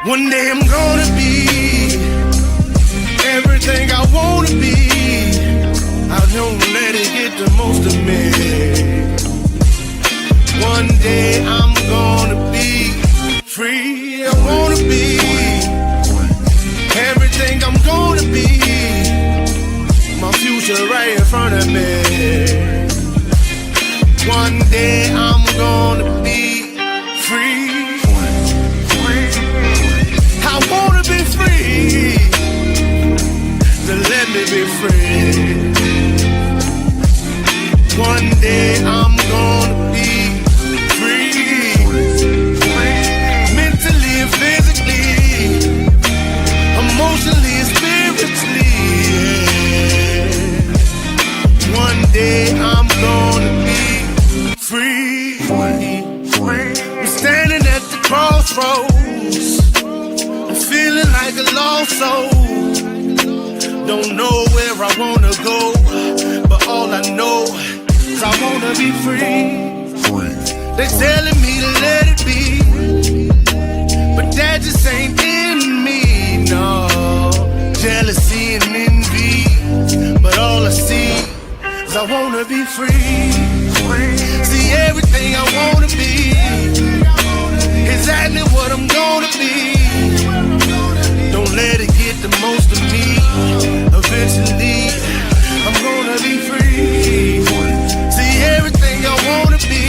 One day I'm gonna be everything I wanna be. I don't let it get the most of me. One day I'm gonna be free. I wanna be everything I'm gonna be. My future right in front of me. One day I'm gonna be free. I wanna be free. So let me be free. One day I'm gonna be free. Mentally and physically, emotionally and spiritually. Yeah. One day I'm gonna be free. I'm standing at the crossroads. I'm feeling like a lost soul. Don't know where I wanna go, but all I know is I wanna be free. They telling me to let it be, but that just ain't in me, no. Jealousy and envy, but all I see is I wanna be free. See everything I wanna be, exactly what I'm gonna be. Don't let it get the most of me. Eventually, I'm gonna be free. See everything I wanna be,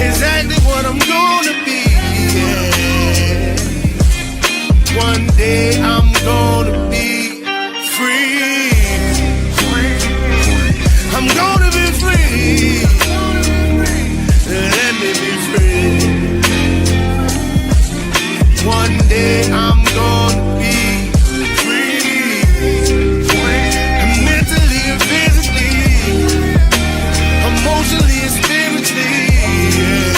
exactly what I'm gonna be. Yeah. One day I'm gonna be free. I'm gonna be free. Let me be free. One day I'm gonna be free. Mentally and physically, emotionally and spiritually. Yeah.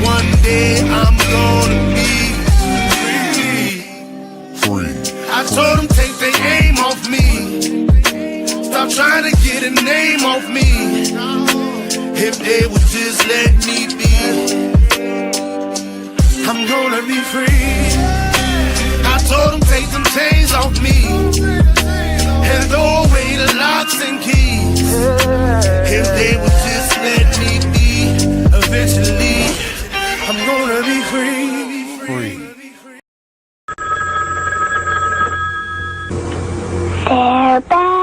One day I'm gonna be free. I told them take their aim off me. Stop trying to get a name off me. If they would just let me be, I'm gonna be free. I told them take them chains off me and throw away the locks and keys. If they would just let me be, eventually I'm gonna be free. They're back.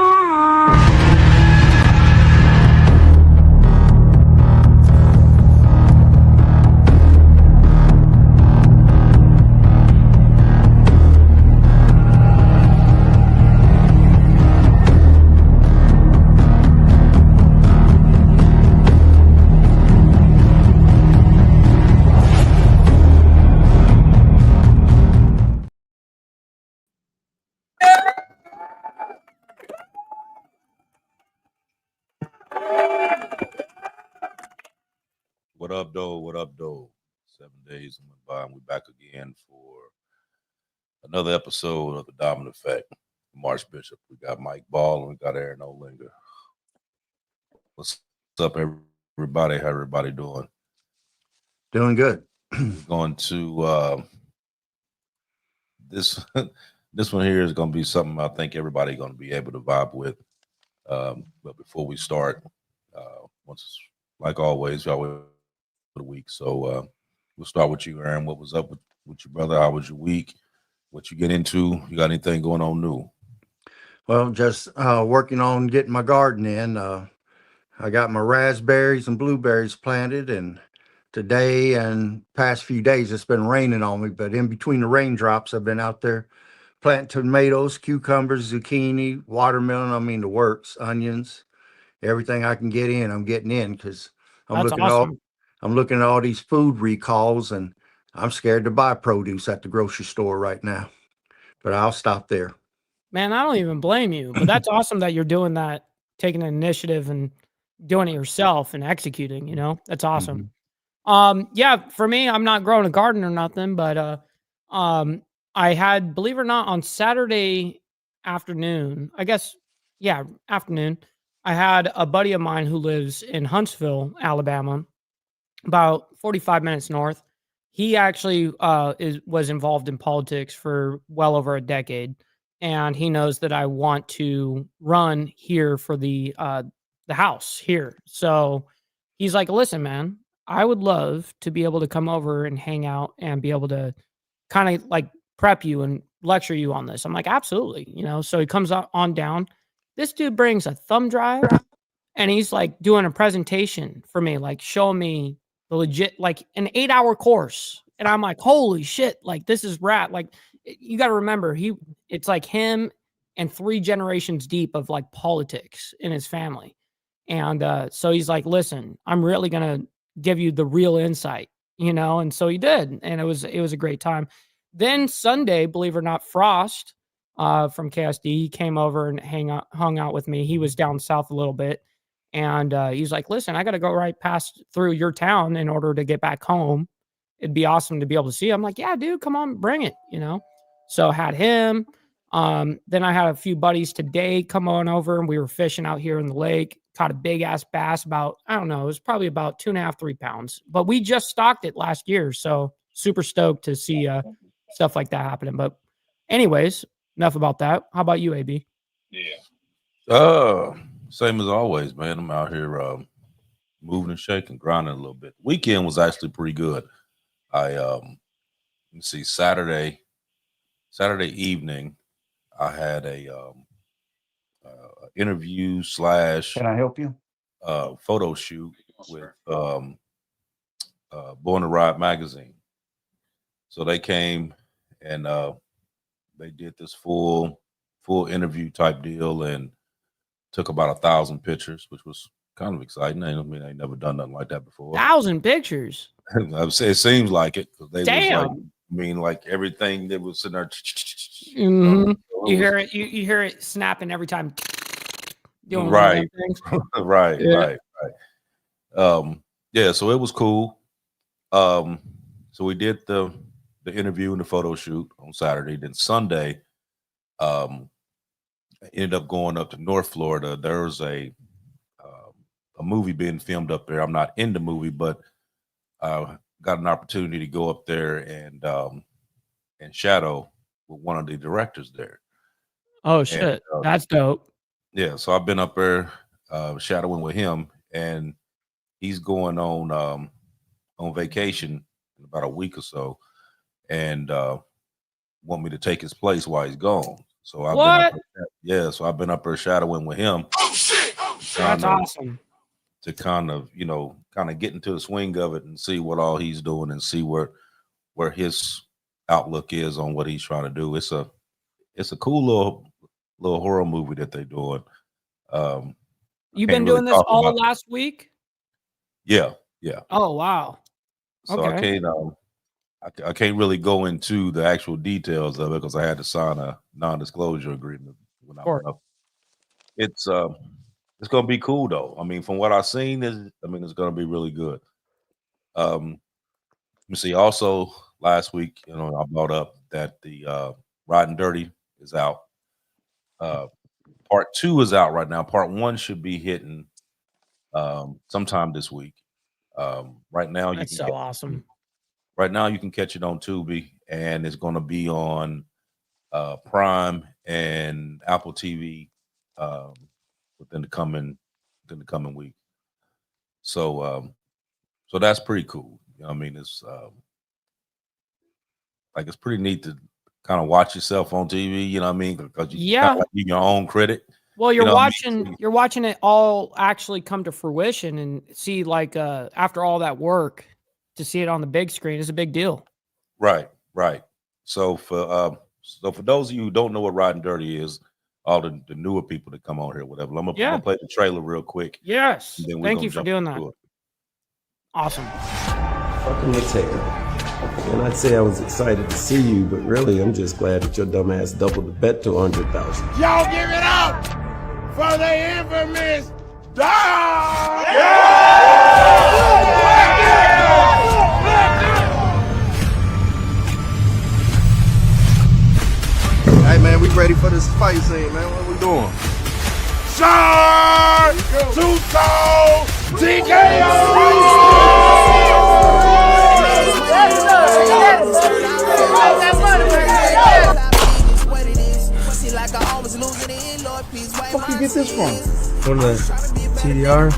What up, though? What up, though? 7 days went by, and we're back again for another episode of The Dominant Effect. Marsh Bishop. We got Mike Ball and we got Aaron Olinger. What's up, everybody? How everybody doing? Doing good. We're going to this one here is going to be something I think everybody going to be able to vibe with. But before we start, once like always, y'all will the week. So we'll start with you, Aaron. What was up with your brother? How was your week? What you get into? You got anything going on new? Well, just working on getting my garden in. I got my raspberries and blueberries planted, and today and past few days it's been raining on me, but in between the raindrops I've been out there planting tomatoes, cucumbers, zucchini, watermelon, I mean the works, onions, everything I can get in, I'm getting in, because I'm That's looking awesome. I'm looking at all these food recalls, and I'm scared to buy produce at the grocery store right now. But I'll stop there. Man, I don't even blame you, but that's awesome that you're doing that, taking an initiative and doing it yourself and executing, that's awesome. Yeah, for me, I'm not growing a garden or nothing, but I had, believe it or not, on Saturday afternoon, afternoon, I had a buddy of mine who lives in Huntsville, Alabama, about 45 minutes north. he actually was involved in politics for well over a decade, and he knows that I want to run here for the house here. So he's like, "Listen, man, I would love to be able to come over and hang out and be able to kind of like prep you and lecture you on this." I'm like, "Absolutely," So he comes on down. This dude brings a thumb drive, and he's like doing a presentation for me, like showing me the legit, like an 8-hour course. And I'm like, holy shit, like this is rad. Like you got to remember, it's like him and 3 generations deep of like politics in his family. And so he's like, listen, I'm really going to give you the real insight, And so he did. And it was a great time. Then Sunday, believe it or not, Frost from KSD, he came over and hung out with me. He was down south a little bit. And he's like, listen, I got to go right past through your town in order to get back home. It'd be awesome to be able to see. I'm like, yeah, dude, come on, bring it, So I had him. Then I had a few buddies today come on over, and we were fishing out here in the lake. Caught a big ass bass about, I don't know, it was probably about 2.5, 3 pounds. But we just stocked it last year. So super stoked to see stuff like that happening. But anyways, enough about that. How about you, AB? Yeah. Same as always, man. I'm out here moving and shaking, grinding a little bit. Weekend was actually pretty good. I let me see, Saturday evening, I had a interview / Can I help you? photo shoot with Born to Ride magazine. So they came and they did this full interview type deal and took about 1,000 pictures, which was kind of exciting. I mean, I ain't never done nothing like that before. 1,000 pictures. I would say it seems like it because they Damn. was like, I mean, like everything that was in there. Mm-hmm. You hear it. You hear it snapping every time. Doing Right. things. right. Yeah. Yeah. So it was cool. So we did the interview and the photo shoot on Saturday. Then Sunday, I ended up going up to North Florida. There was a movie being filmed up there. I'm not in the movie, but got an opportunity to go up there and shadow with one of the directors there. Oh shit, And, that's dope. Yeah, so I've been up there shadowing with him, and he's going on vacation in about a week or so, and want me to take his place while he's gone. So I've been up there shadowing with him. Oh shit! That's awesome. To kind of get into the swing of it and see what all he's doing and see where his outlook is on what he's trying to do. It's a cool little horror movie that they're doing. You've been doing this all last week? Yeah. Oh wow. So okay. I can't really go into the actual details of it because I had to sign a non-disclosure agreement when I went up. It's gonna be cool though. I mean, from what I've seen, it's gonna be really good. Let me see. Also, last week, I brought up that the Riding Dirty is out. Part 2 is out right now. Part 1 should be hitting sometime this week. Right now, That's so awesome. Right now, you can catch it on Tubi, and it's going to be on Prime and Apple TV within the coming week. So that's pretty cool. I mean, it's it's pretty neat to kind of watch yourself on TV. You know what I mean? Because you're your own critic. Well, you're watching it all actually come to fruition and see after all that work to see it on the big screen is a big deal. Right. So for those of you who don't know what Riding Dirty is, all the newer people that come on here, whatever. I'm gonna play the trailer real quick. Yes. Thank you for doing that. Awesome. Fucking the taker. And I'd say I was excited to see you, but really I'm just glad that your dumb ass doubled the bet to 100,000. Y'all give it up for the infamous dog! Hey man, we ready for this fight scene, man. What we doing? Shark! TKO! fuck you get this from? From the TDR.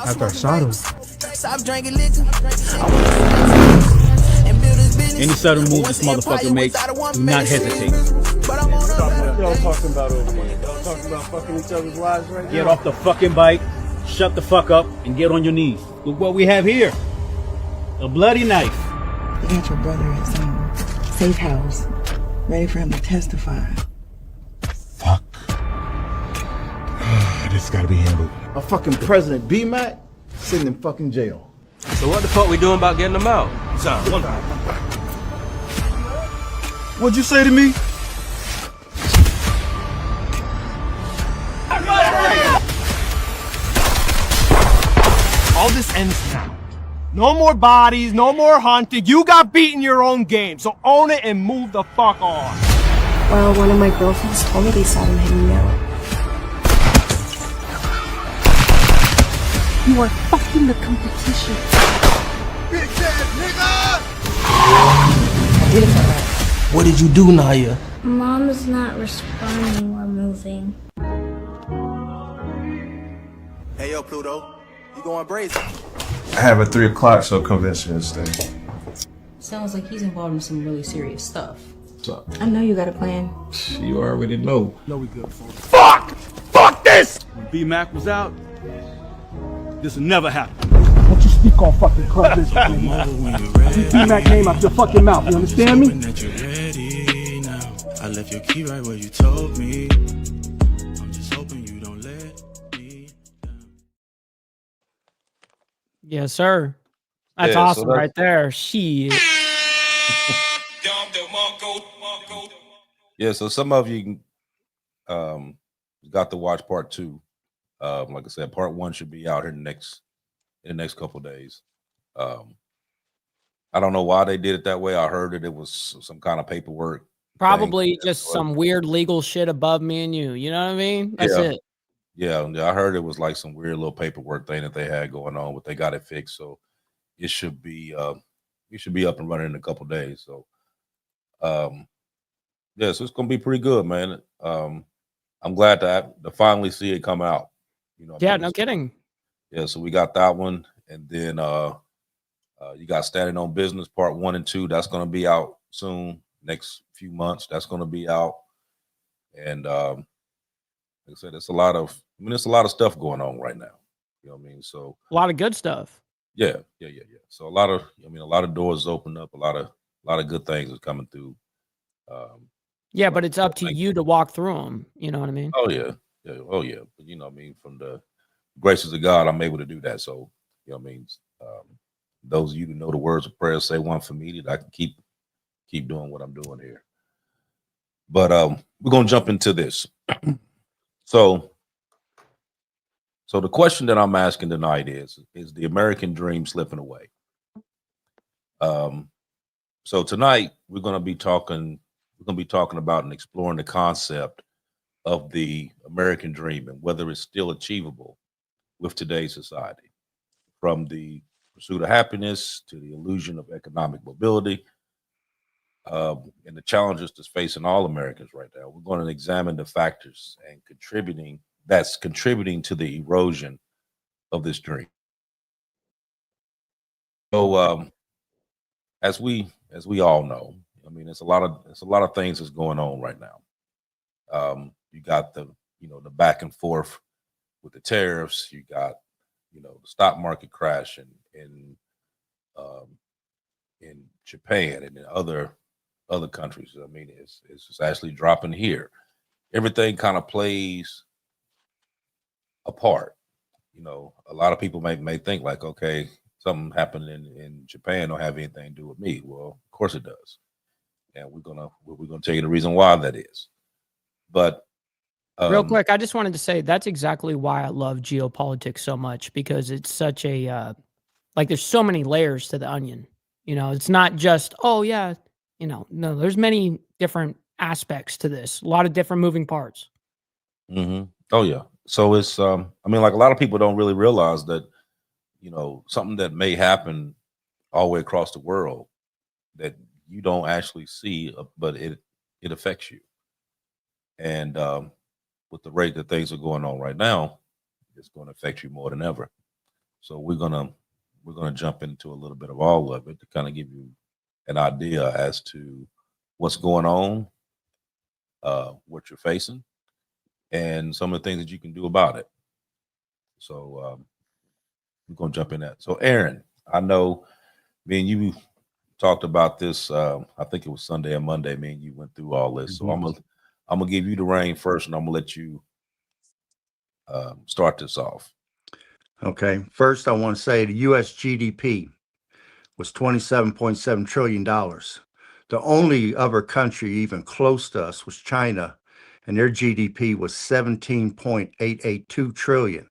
After I shot him. Any sudden move this motherfucker makes, do not hesitate. What y'all talking about over there? Y'all talking about fucking each other's lives right now? Get off the fucking bike, shut the fuck up, and get on your knees. Look what we have here. A bloody knife. You got your brother at safe house, ready for him to testify. Fuck. This gotta be handled. A fucking President B-Mac sitting in fucking jail. So what the fuck we doing about getting them out? Sorry, one What'd you say to me? All this ends now. No more bodies, no more hunting. You got beaten your own game, so own it and move the fuck on. Well, one of my girlfriends told me they saw them hanging out. You are fucking the competition. Bitch ass nigga! I did it for her. What did you do, Naya? Mom's not responding or moving. Hey yo, Pluto, you going brazen? I have a 3 o'clock show convention today. Sounds like he's involved in some really serious stuff. What's up? I know you got a plan. You already know. No, we good for it. Fuck! Fuck this! When B-Mac was out, this will never happen. Don't you speak on fucking club business. Keep D-Mac name out your fucking mouth, you understand me? I left your key right where you told me. I'm just hoping you don't let me down. Yes, sir. That's Yeah, so awesome that's- right there. Shit. Yeah, so some of you got to watch part 2. Like I said, part 1 should be out here in the next couple of days. I don't know why they did it that way. I heard it was some kind of paperwork. Probably just some weird legal shit above me and you. You know what I mean? That's it. Yeah, I heard it was like some weird little paperwork thing that they had going on, but they got it fixed. So it should be up and running in a couple of days. So yeah, so it's gonna be pretty good, man. I'm glad to finally see it come out. You know, Yeah, no kidding. Yeah, so we got that one, and then you got Standing on Business Part 1 and 2. That's gonna be out soon, next few months. That's gonna be out, and like I said, it's a lot of stuff going on right now. You know what I mean? So A lot of good stuff. yeah. So a lot of doors open up. A lot of good things are coming through. Yeah, but it's up to you to walk through them. You know what I mean? Oh yeah. But you know what I mean, from the graces of God, I'm able to do that. So you know what I mean. Those of you who know the words of prayer, say one for me that I can keep doing what I'm doing here. But we're gonna jump into this. So the question that I'm asking tonight is the American dream slipping away? So tonight we're gonna be talking about and exploring the concept of the American dream and whether it's still achievable with today's society, from the pursuit of happiness to the illusion of economic mobility, and the challenges that's facing all Americans right now. We're going to examine the factors and contributing to the erosion of this dream. So, as we all know, I mean, it's a lot of things that's going on right now. You got the back and forth with the tariffs. You got the stock market crash in Japan and in other countries. I mean, it's actually dropping here. Everything kind of plays a part. A lot of people may think like, okay, something happened in Japan don't have anything to do with me. Well, of course it does, and we're gonna tell you the reason why that is. But real quick, I just wanted to say that's exactly why I love geopolitics so much, because it's such a there's so many layers to the onion. It's not just, oh yeah, no, there's many different aspects to this, a lot of different moving parts. Mm-hmm. Oh yeah. So it's I mean, like, a lot of people don't really realize that something that may happen all the way across the world that you don't actually see, but it affects you. And with the rate that things are going on right now, it's going to affect you more than ever. So we're gonna jump into a little bit of all of it to kind of give you an idea as to what's going on, what you're facing, and some of the things that you can do about it. So we're gonna jump in that. So Aaron, I know me and you talked about this. I think it was Sunday or Monday. Me and you went through all this. So I'm gonna give you the reign first, and I'm gonna let you start this off. Okay. First, I want to say the U.S. GDP was $27.7 trillion. The only other country even close to us was China, and their GDP was 17.882 trillion.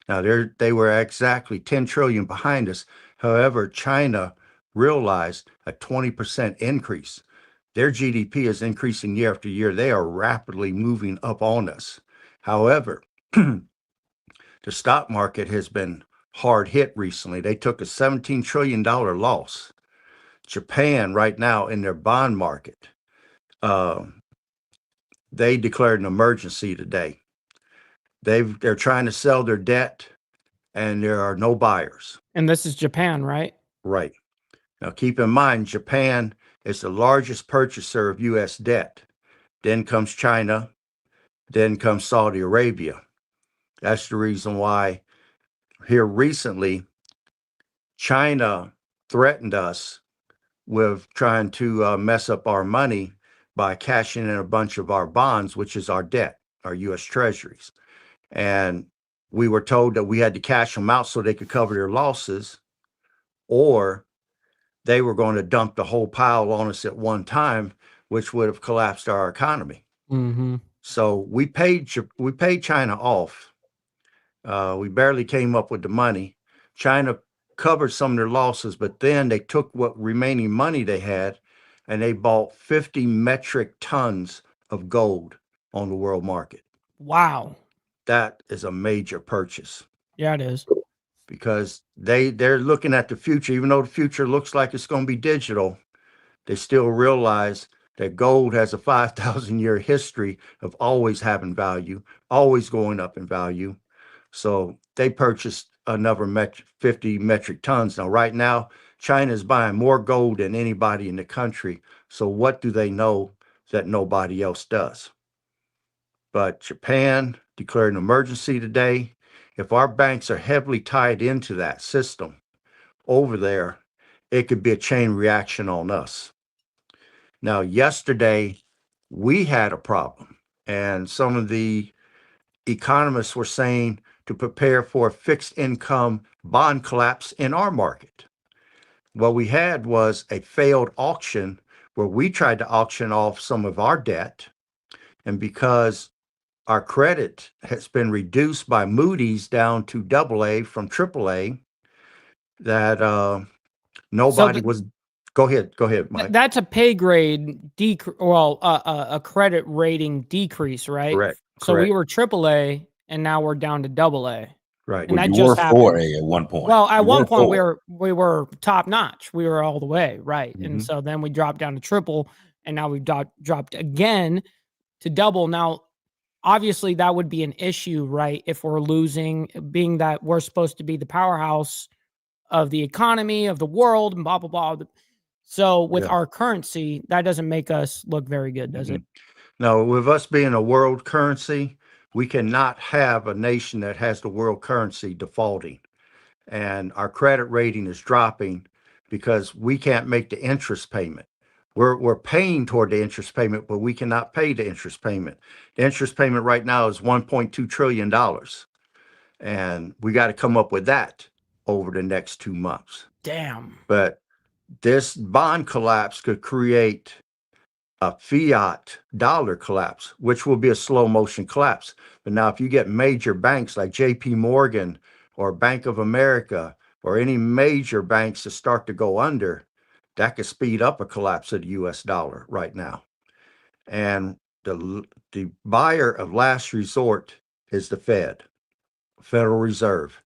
Now they were exactly 10 trillion behind us. However, China realized a 20% increase. Their GDP is increasing year after year. They are rapidly moving up on us. However, the stock market has been hard hit recently. They took a $17 trillion loss. Japan right now in their bond market, they declared an emergency today. They're trying to sell their debt and there are no buyers. And this is Japan, right? Right. Now keep in mind, Japan is the largest purchaser of U.S. debt. Then comes China, then comes Saudi Arabia. That's the reason why here recently, China threatened us with trying to mess up our money by cashing in a bunch of our bonds, which is our debt, our U.S. treasuries. And we were told that we had to cash them out so they could cover their losses, or they were going to dump the whole pile on us at one time, which would have collapsed our economy. Mm-hmm. So we paid China off. We barely came up with the money. China covered some of their losses, but then they took what remaining money they had and they bought 50 metric tons of gold on the world market. Wow. That is a major purchase. Yeah, it is. Because they're looking at the future. Even though the future looks like it's going to be digital, they still realize that gold has a 5,000-year history of always having value, always going up in value. So they purchased another 50 metric tons. Now, right now, China is buying more gold than anybody in the country. So what do they know that nobody else does? But Japan declared an emergency today. If our banks are heavily tied into that system over there, it could be a chain reaction on us. Now, yesterday, we had a problem, and some of the economists were saying to prepare for a fixed income bond collapse in our market. What we had was a failed auction where we tried to auction off some of our debt, and because our credit has been reduced by Moody's down to AA from AAA, that nobody was. Go ahead, Mike. That's a pay grade a credit rating decrease, right? Correct. So we were AAA, and now we're down to AA. Right. And Well, that you were just happened. 4A at one point. Well, at You one were point 4. we were top notch. We were all the way, right? Mhm. And so then we dropped down to triple, and now we've dropped again to double. Now, obviously, that would be an issue, right? If we're losing, being that we're supposed to be the powerhouse of the economy, of the world, and blah, blah, blah. So with Yeah. our currency, that doesn't make us look very good, does it? Now, with us being a world currency, we cannot have a nation that has the world currency defaulting. And our credit rating is dropping because we can't make the interest payment. We're paying toward the interest payment, but we cannot pay the interest payment. The interest payment right now is $1.2 trillion. And we got to come up with that over the next 2 months. Damn. But this bond collapse could create a fiat dollar collapse, which will be a slow motion collapse. But now if you get major banks like JP Morgan or Bank of America or any major banks that start to go under, that could speed up a collapse of the US dollar right now. And the buyer of last resort is the Federal Reserve.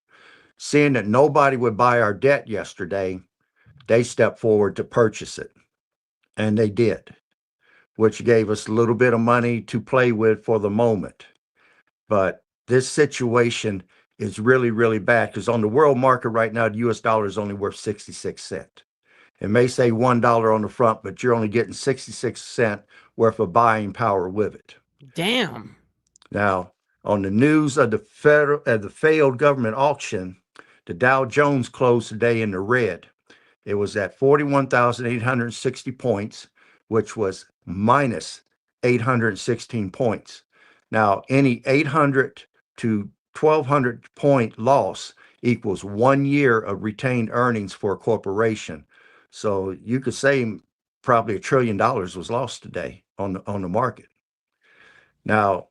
Seeing that nobody would buy our debt yesterday, they stepped forward to purchase it. And they did. which gave us a little bit of money to play with for the moment. But this situation is really, really bad because on the world market right now, the US dollar is only worth 66 cents. It may say $1 on the front, but you're only getting 66 cents worth of buying power with it. Damn. Now, on the news of the failed government auction, the Dow Jones closed today in the red. It was at 41,860 points, which was minus 816 points. Now, any 800 to 1,200 point loss equals 1 year of retained earnings for a corporation. So you could say probably $1 trillion was lost today on the market. Now,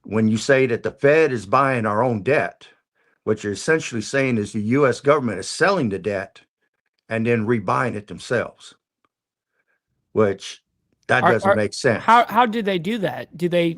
when you say that the Fed is buying our own debt, what you're essentially saying is the US government is selling the debt and then rebuying it themselves, which that doesn't make sense. How do they do that? Do they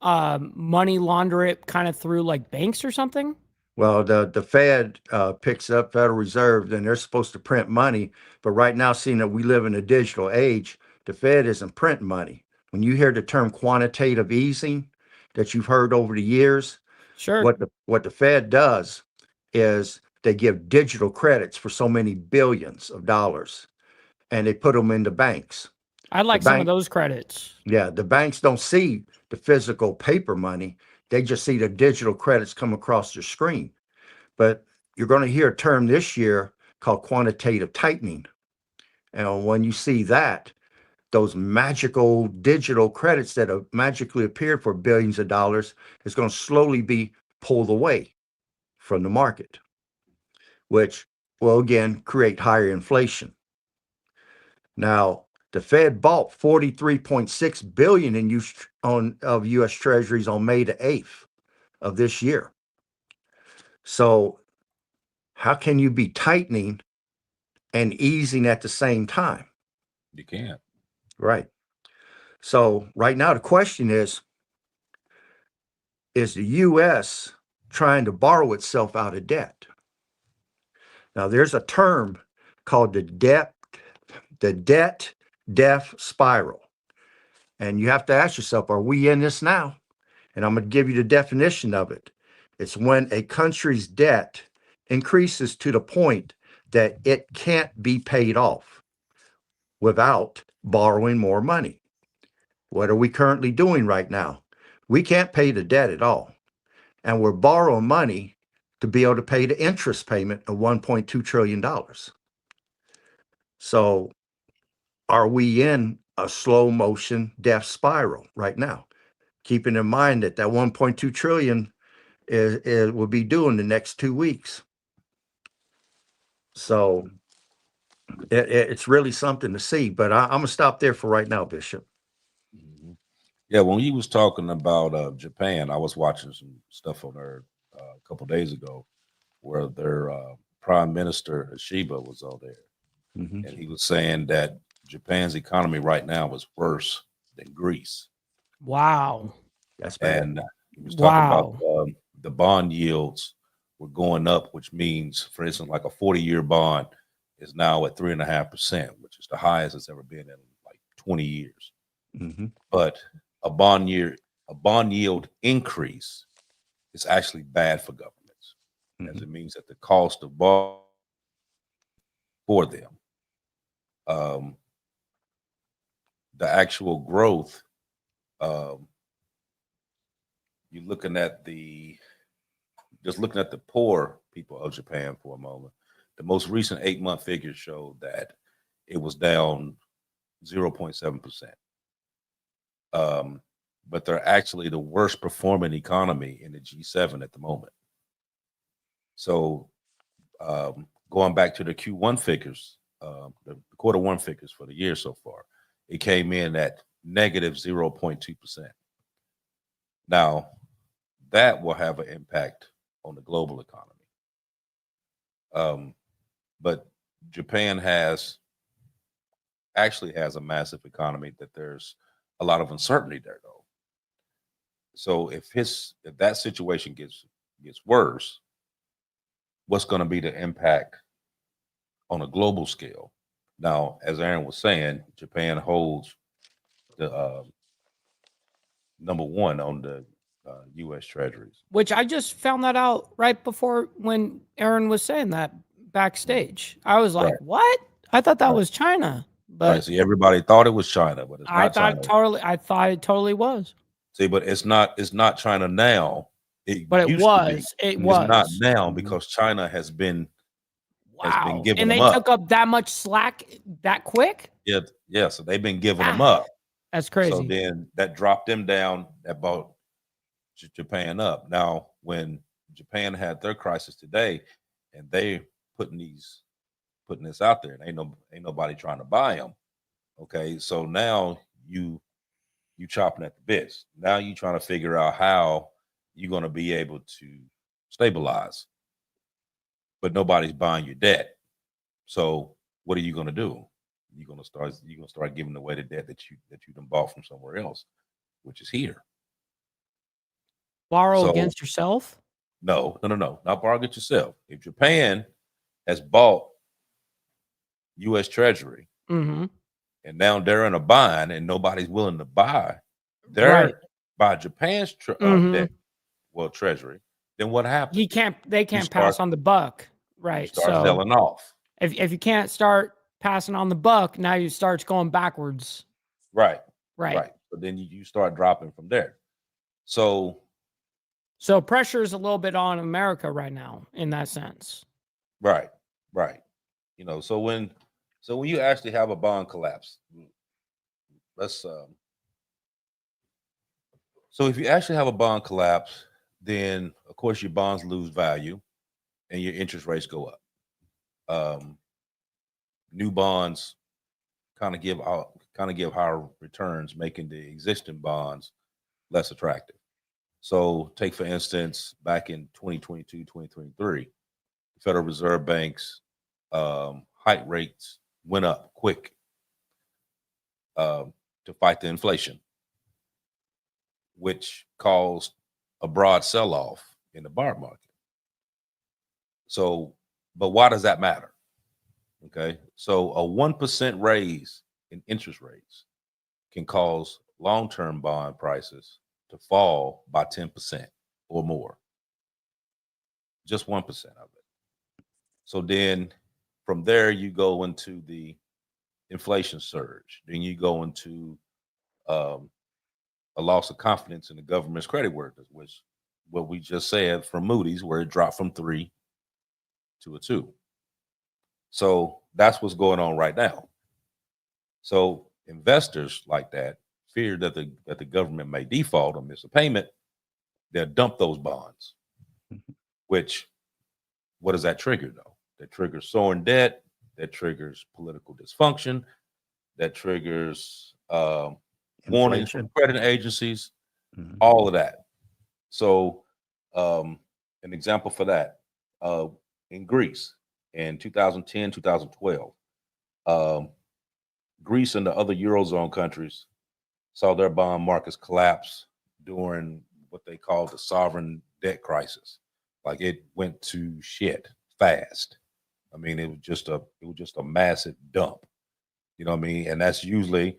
money launder it kind of through like banks or something? Well, the Fed picks up Federal Reserve, then they're supposed to print money. But right now, seeing that we live in a digital age, the Fed isn't printing money. When you hear the term quantitative easing that you've heard over the years, sure, what the Fed does is they give digital credits for so many billions of dollars, and they put them into banks. I'd like some of those credits. Yeah, the banks don't see the physical paper money. They just see the digital credits come across your screen. But you're going to hear a term this year called quantitative tightening. And when you see that, those magical digital credits that have magically appeared for billions of dollars is going to slowly be pulled away from the market, which will again create higher inflation. Now, the Fed bought 43.6 billion of U.S. Treasuries on May the 8th of this year. So how can you be tightening and easing at the same time? You can't. Right. So right now the question is the U.S. trying to borrow itself out of debt? Now there's a term called the debt death spiral. And you have to ask yourself, are we in this now? And I'm going to give you the definition of it. It's when a country's debt increases to the point that it can't be paid off without borrowing more money. What are we currently doing right now? We can't pay the debt at all. And we're borrowing money to be able to pay the interest payment of $1.2 trillion. So are we in a slow motion death spiral right now? Keeping in mind that 1.2 trillion will be due in the next 2 weeks. So it's really something to see, but I'm gonna stop there for right now, Bishop. Yeah, when he was talking about Japan, I was watching some stuff on there a couple days ago where their prime minister Shiba was on there. And he was saying that Japan's economy right now is worse than Greece. Wow. That's bad. And he was talking about the bond yields were going up, which means, for instance, like a 40-year bond is now at 3.5%, which is the highest it's ever been in like 20 years. But a bond yield increase is actually bad for governments, as it means that the cost of bond for them, the actual growth, you're looking at just looking at the poor people of Japan for a moment. The most recent 8-month figures showed that it was down 0.7%. But they're actually the worst performing economy in the G7 at the moment. So going back to the Q1 figures, the quarter one figures for the year so far, it came in at negative 0.2%. Now, that will have an impact on the global economy. But Japan actually has a massive economy that there's a lot of uncertainty there, though. So if that situation gets worse, what's going to be the impact on a global scale? Now, as Aaron was saying, Japan holds number one on the U.S. Treasuries. Which I just found that out right before when Aaron was saying that backstage. I was like, Right. what? I thought that Right. was China. But Right. See, everybody thought it was China, but it's I not thought China. I thought it totally was. See, but it's not China now. It But it used to be. was. It It's not was. now because China has been Wow. giving And them they up. took up that much slack that quick? Yeah. So they've been giving them Ah, up. That's So crazy. then that dropped them down. That brought Japan up. Now, when Japan had their crisis today, and they putting this out there, and ain't nobody trying to buy them. Okay, so now you chopping at the bits. Now you trying to figure out how you're going to be able to stabilize, but nobody's buying your debt. So what are you going to do? You're going to start giving away the debt that you done bought from somewhere else, which is here. Borrow So against yourself? no, not borrow against yourself. If Japan has bought U.S. Treasury, Mm-hmm. and now they're in a bind and nobody's willing to buy Right. buy Japan's debt, well, Treasury, then what happens? They can't pass on the buck. Right. Start So selling off. if you can't start passing on the buck, now you start going backwards. Right. Right. So then you start dropping from there. So pressure is a little bit on America right now in that sense. right. So when you actually have a bond collapse, so if you actually have a bond collapse, then of course your bonds lose value and your interest rates go up. New bonds kind of give higher returns, making the existing bonds less attractive. So take, for instance, back in 2022, 2023, the Federal Reserve Bank's hike rates went up quick to fight the inflation, which caused a broad sell-off in the bond market. So, but why does that matter? Okay, so a 1% raise in interest rates can cause long-term bond prices to fall by 10% or more. Just 1% of it. So then from there, you go into the inflation surge. Then you go into a loss of confidence in the government's creditworthiness, which what we just said from Moody's, where it dropped from 3 to a 2. So that's what's going on right now. So investors like that fear that the government may default or miss a payment. They'll dump those bonds, which what does that trigger though? That triggers soaring debt, that triggers political dysfunction, that triggers warnings from credit agencies, all of that. So an example for that, in Greece in 2010, 2012, Greece and the other Eurozone countries saw their bond markets collapse during what they call the sovereign debt crisis. Like it went to shit fast. I mean, it was just a massive dump. You know what I mean? And that's usually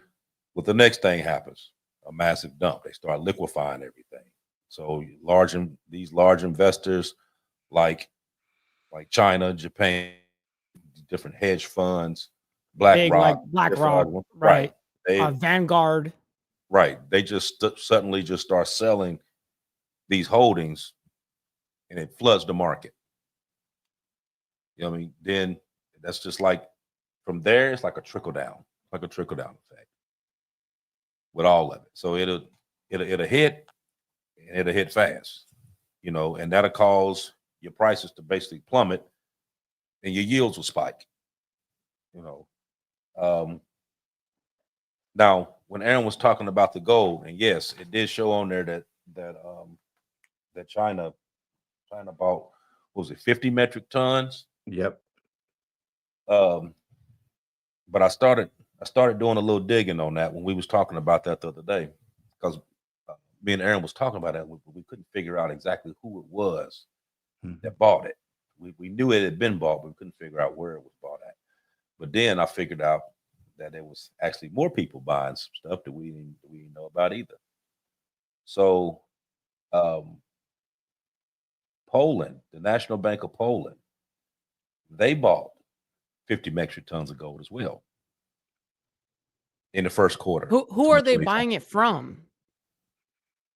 what the next thing happens, a massive dump. They start liquefying everything. So these large investors like China, Japan, different hedge funds, BlackRock, right? Vanguard, right? They just suddenly just start selling these holdings, and it floods the market. You know what I mean? Then that's just like from there, it's like a trickle down effect with all of it. So it'll hit, and it'll hit fast, and that'll cause your prices to basically plummet, and your yields will spike. Now, when Aaron was talking about the gold, and yes, it did show on there that China bought, what was it, 50 metric tons? Yep. But I started doing a little digging on that when we was talking about that the other day, because me and Aaron was talking about that. We couldn't figure out exactly who it was that bought it. We knew it had been bought, but we couldn't figure out where it was bought at. But then I figured out that there was actually more people buying some stuff that we didn't know about either. So um, Poland, the National Bank of Poland, they bought 50 metric tons of gold as well in the first quarter. Who are they buying it from?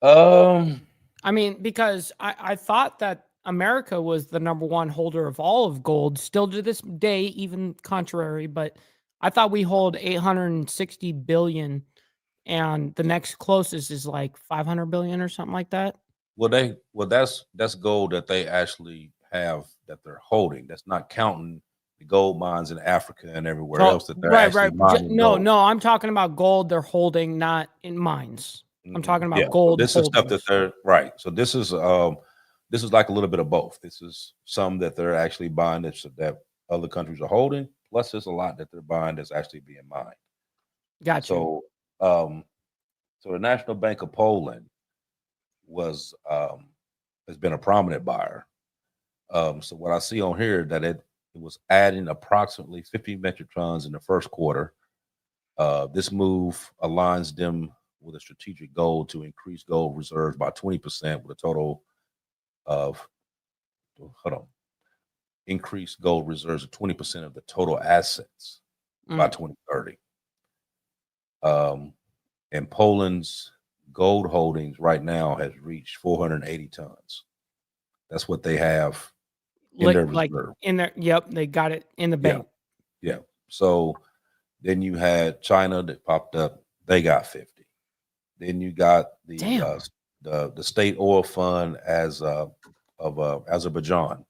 Um, I mean, because I thought that America was the number one holder of all of gold, still to this day, even contrary, but I thought we hold 860 billion and the next closest is like 500 billion or something like that. that's gold that they actually have that they're holding. That's not counting the gold mines in Africa and everywhere else that they're actually mining gold. No, I'm talking about gold they're holding, not in mines. I'm talking about Yeah, so gold. this is stuff that they're right. So this is like a little bit of both. This is some that they're actually buying that other countries are holding. Plus, there's a lot that they're buying that's actually being mined. Gotcha. So, so the National Bank of Poland has been a prominent buyer. So what I see on here that it was adding approximately 50 metric tons in the first quarter. This move aligns them with a strategic goal to increase gold reserves by 20% with a total of increase gold reserves of 20% of the total assets by 2030. And Poland's gold holdings right now has reached 480 tons. That's what they have in their reserve. Yep, they got it in the bank. Yeah. So then you had China that popped up. They got 50. Then you got the state oil fund of Azerbaijan.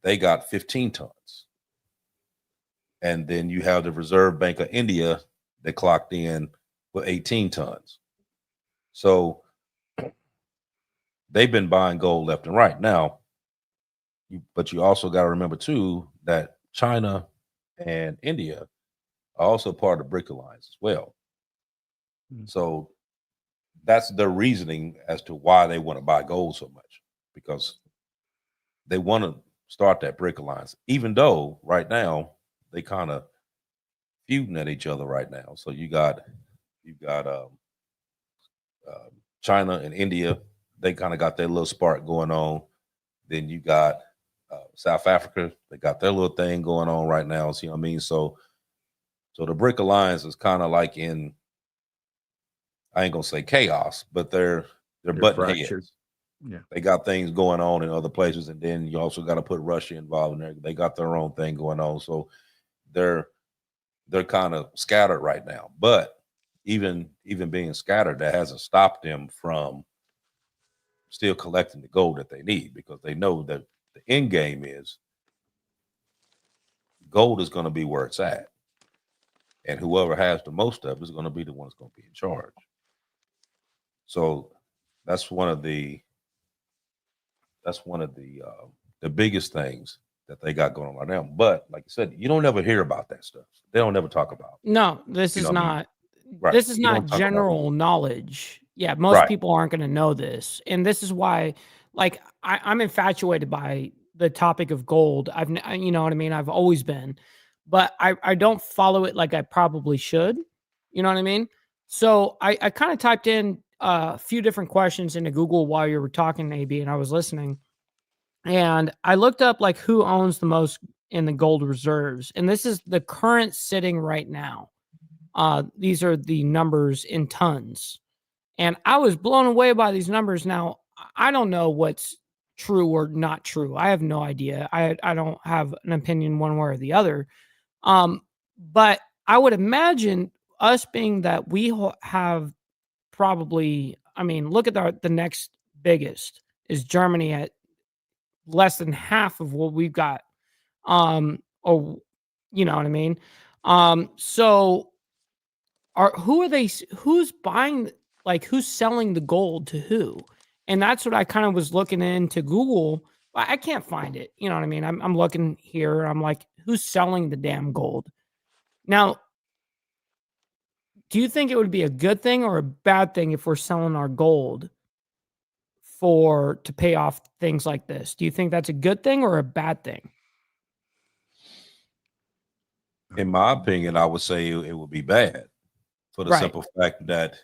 They got 15 tons. And then you have the Reserve Bank of India that clocked in with 18 tons. So they've been buying gold left and right. Now, but you also got to remember too that China and India are also part of the BRIC alliance as well. So that's their reasoning as to why they want to buy gold so much, because they want to start that BRIC alliance, even though right now they kind of feuding at each other right now. So you've got China and India, they kind of got their little spark going on. Then you got South Africa, they got their little thing going on right now. See what I mean? So the BRIC alliance is kind of like in, I ain't gonna say chaos, but they're butting heads. Yeah, they got things going on in other places, and then you also got to put Russia involved in there. They got their own thing going on, so they're kind of scattered right now. But even being scattered, that hasn't stopped them from still collecting the gold that they need, because they know that the end game is gold is going to be where it's at, and whoever has the most of it is going to be the one that's going to be in charge. So that's one of the biggest things that they got going on right now. But like I said, you don't ever hear about that stuff. They don't ever talk about it. No, this is not. Right. This is not general knowledge. Yeah, most people aren't going to know this, and this is why, like, I'm infatuated by the topic of gold. You know what I mean. I've always been, but I don't follow it like I probably should. You know what I mean? So I kind of typed in a few different questions into Google while you were talking, AB, and I was listening. And I looked up like who owns the most in the gold reserves. And this is the current sitting right now. These are the numbers in tons. And I was blown away by these numbers. Now, I don't know what's true or not true. I have no idea. I don't have an opinion one way or the other. But I would imagine us being that we have probably, I mean, look at the next biggest is Germany at less than half of what we've got. Or you know what I mean? So who's buying, like who's selling the gold to who? And that's what I kind of was looking into Google. I can't find it. You know what I mean? I'm looking here. I'm like, who's selling the damn gold? Now, do you think it would be a good thing or a bad thing if we're selling our gold to pay off things like this? Do you think that's a good thing or a bad thing? In my opinion, I would say it would be bad for the Right. simple fact that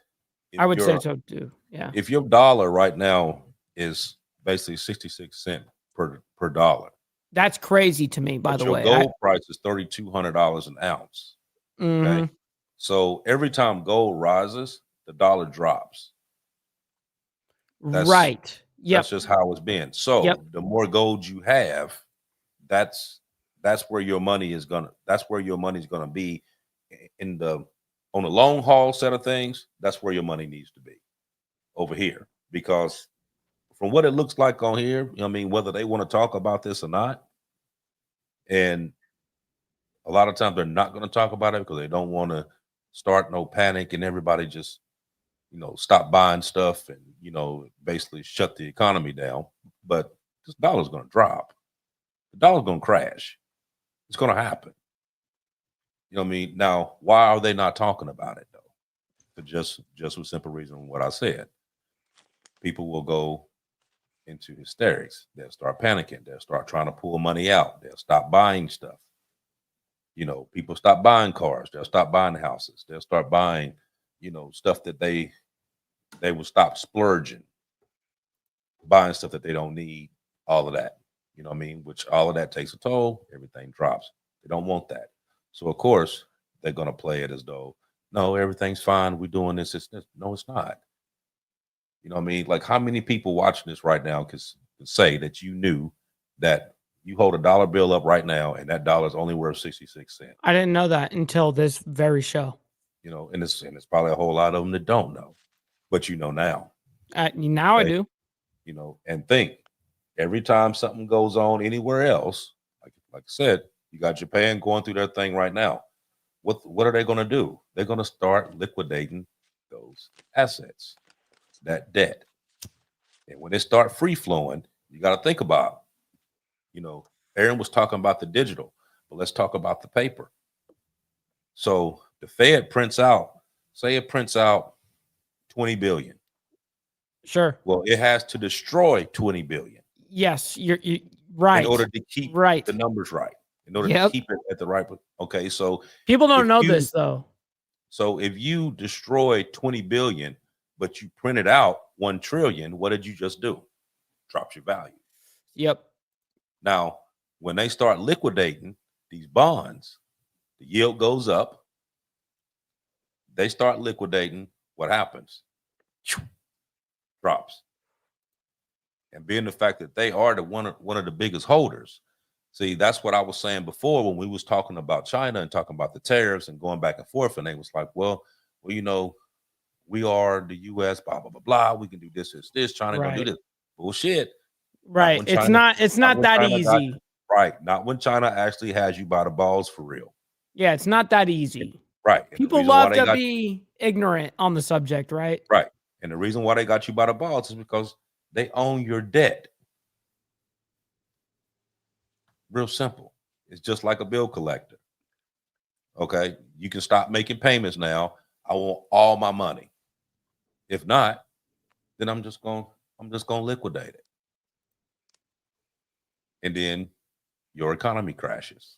if I would say your so too. Yeah. if your dollar right now is basically 66 cents per dollar, That's crazy to me, by but the your way. gold price is $3,200 an ounce. Okay, Mhm. so every time gold rises, the dollar drops. That's Right. that's Yep. just how it's been. So Yep. the more gold you have, that's where your money is gonna. That's where your money's gonna be in the on the long haul set of things. That's where your money needs to be over here, because from what it looks like on here, I mean, whether they want to talk about this or not, and a lot of times they're not going to talk about it because they don't want to start no panic and everybody just stop buying stuff and basically shut the economy down. But this dollar's going to drop. The dollar's going to crash. It's going to happen. You know what I mean? Now, why are they not talking about it though? For just for simple reason what I said. People will go into hysterics. They'll start panicking. They'll start trying to pull money out. They'll stop buying stuff. People stop buying cars. They'll stop buying houses. They'll start buying, stuff that they will stop splurging, buying stuff that they don't need, all of that. You know what I mean? Which all of that takes a toll. Everything drops. They don't want that. So of course they're gonna play it as though, no, everything's fine. We're doing this. It's this. No, it's not. You know what I mean? Like how many people watching this right now can say that you knew that you hold a dollar bill up right now and that dollar is only worth 66 cents? I didn't know that until this very show. And it's probably a whole lot of them that don't know, but now. Now I do. And think every time something goes on anywhere else, like I said, you got Japan going through their thing right now. What are they going to do? They're going to start liquidating those assets, that debt. And when they start free flowing, you got to think about, Aaron was talking about the digital, but let's talk about the paper. So the Fed prints out, say it prints out 20 billion. Sure. Well, it has to destroy 20 billion. Yes, you're right. In order to keep the numbers right. In order to keep it at the right. Okay, so people don't know this though. So if you destroy 20 billion, but you printed out 1 trillion, what did you just do? Drops your value. Yep. Now, when they start liquidating these bonds, the yield goes up. They start liquidating. What happens? Drops. And being the fact that they are one of the biggest holders. See, that's what I was saying before when we was talking about China and talking about the tariffs and going back and forth. And they was like, well, we are the U.S., blah, blah, blah, blah. We can do this. China gonna do this. Bullshit. Right. It's not that easy. Right. Not when China actually has you by the balls for real. Yeah, it's not that easy. Right. People love to be ignorant on the subject, right? Right. And the reason why they got you by the balls is because they own your debt. Real simple. It's just like a bill collector. Okay. You can stop making payments now. I want all my money. If not, then I'm just gonna liquidate it. And then your economy crashes.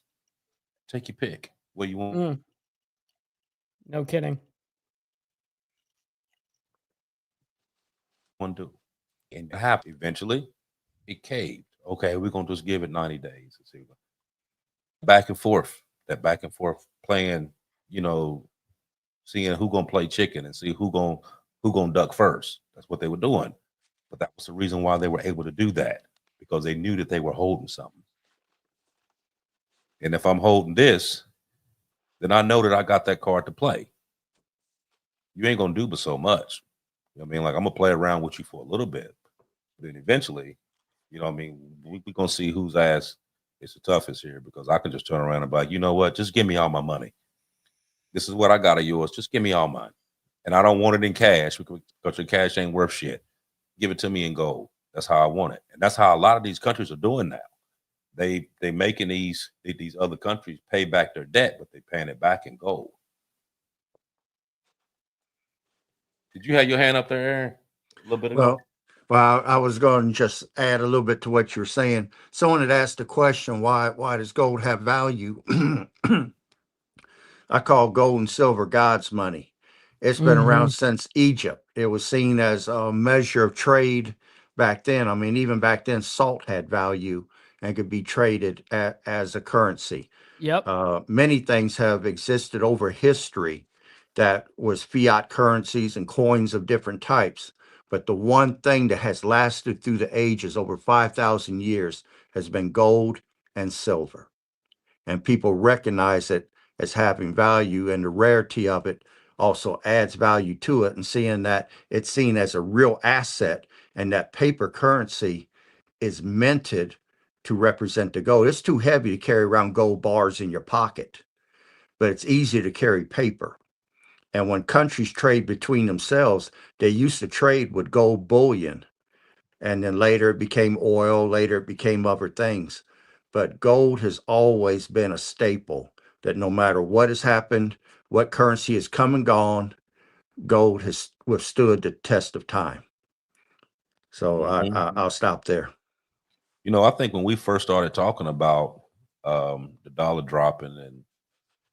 Take your pick. What you want. No kidding. Want to do. And eventually it caved. Okay, we're gonna just give it 90 days. Let's see. Back and forth. That back and forth playing, seeing who gonna play chicken and see who gonna duck first. That's what they were doing. But that was the reason why they were able to do that, because they knew that they were holding something. And if I'm holding this, then I know that I got that card to play. You ain't gonna do but so much. You know what I mean? Like I'm gonna play around with you for a little bit. But then eventually, you know what I mean, we're gonna see whose ass is the toughest here, because I can just turn around and be like, you know what, just give me all my money. This is what I got of yours. Just give me all mine. And I don't want it in cash because your cash ain't worth shit. Give it to me in gold. That's how I want it. And that's how a lot of these countries are doing now. They making these other countries pay back their debt, but they paying it back in gold. Did you have your hand up there, Aaron, a little bit ago? Well, I was going to just add a little bit to what you're saying. Someone had asked the question, why does gold have value? I call gold and silver God's money. It's been around since Egypt. It was seen as a measure of trade back then. I mean, even back then, salt had value and could be traded as a currency. Yep. Many things have existed over history that was fiat currencies and coins of different types. But the one thing that has lasted through the ages, over 5,000 years, has been gold and silver. And people recognize it as having value, and the rarity of it also adds value to it. And seeing that it's seen as a real asset, and that paper currency is minted to represent the gold. It's too heavy to carry around gold bars in your pocket, but it's easy to carry paper. And when countries trade between themselves, they used to trade with gold bullion. And then later it became oil, later it became other things. But gold has always been a staple that no matter what has happened, what currency has come and gone, gold has withstood the test of time. So I'll stop there. You know, I think when we first started talking about the dollar dropping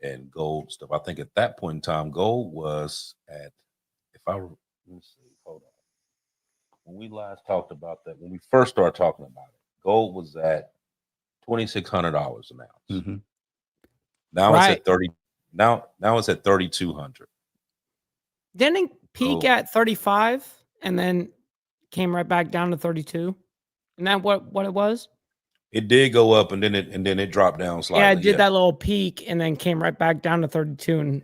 and gold stuff, I think at that point in time, gold was at, let me see, hold on. When we last talked about that, when we first started talking about it, gold was at $2,600 an ounce. Now it's at 30. Now it's at 3,200. Didn't it peak at 35 and then came right back down to 32? Isn't that what it was? It did go up and then it dropped down slightly. Yeah, it did that little peak and then came right back down to 32. And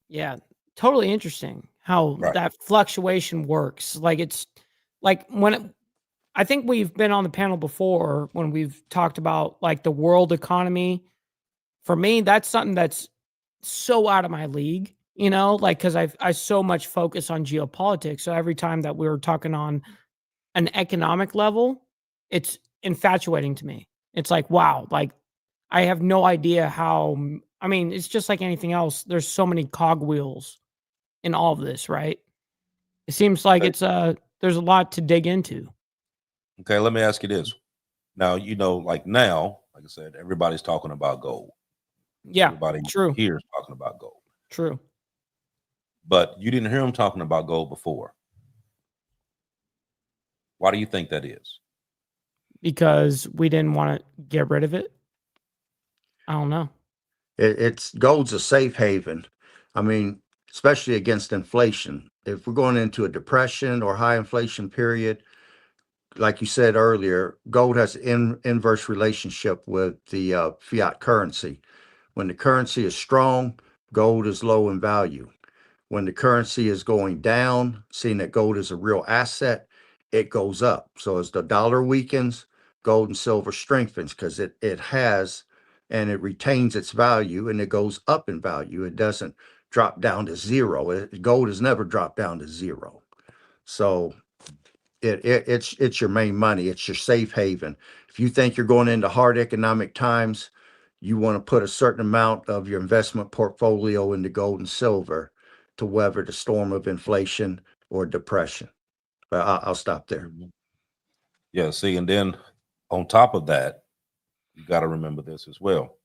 yeah, totally interesting how that fluctuation works. Like it's like I think we've been on the panel before when we've talked about like the world economy. For me, that's something that's so out of my league, you know, like because I so much focus on geopolitics. So every time that we were talking on an economic level, it's infatuating to me. It's like, wow, like I have no idea how, I mean, it's just like anything else. There's so many cogwheels in all of this, right? It seems like there's a lot to dig into. Okay, let me ask you this. Now, you know, like I said, everybody's talking about gold. Yeah, everybody true. here is talking about gold. True. But you didn't hear them talking about gold before. Why do you think that is? Because we didn't want to get rid of it. I don't know. It's gold's a safe haven. I mean, especially against inflation. If we're going into a depression or high inflation period, like you said earlier, gold has an inverse relationship with the fiat currency. When the currency is strong, gold is low in value. When the currency is going down, seeing that gold is a real asset, it goes up. So as the dollar weakens, gold and silver strengthens because it has and it retains its value and it goes up in value. It doesn't drop down to zero. Gold has never dropped down to zero. So it's your main money. It's your safe haven. If you think you're going into hard economic times, you want to put a certain amount of your investment portfolio into gold and silver to weather the storm of inflation or depression. But I'll stop there. Yeah, see, and then on top of that, you got to remember this as well.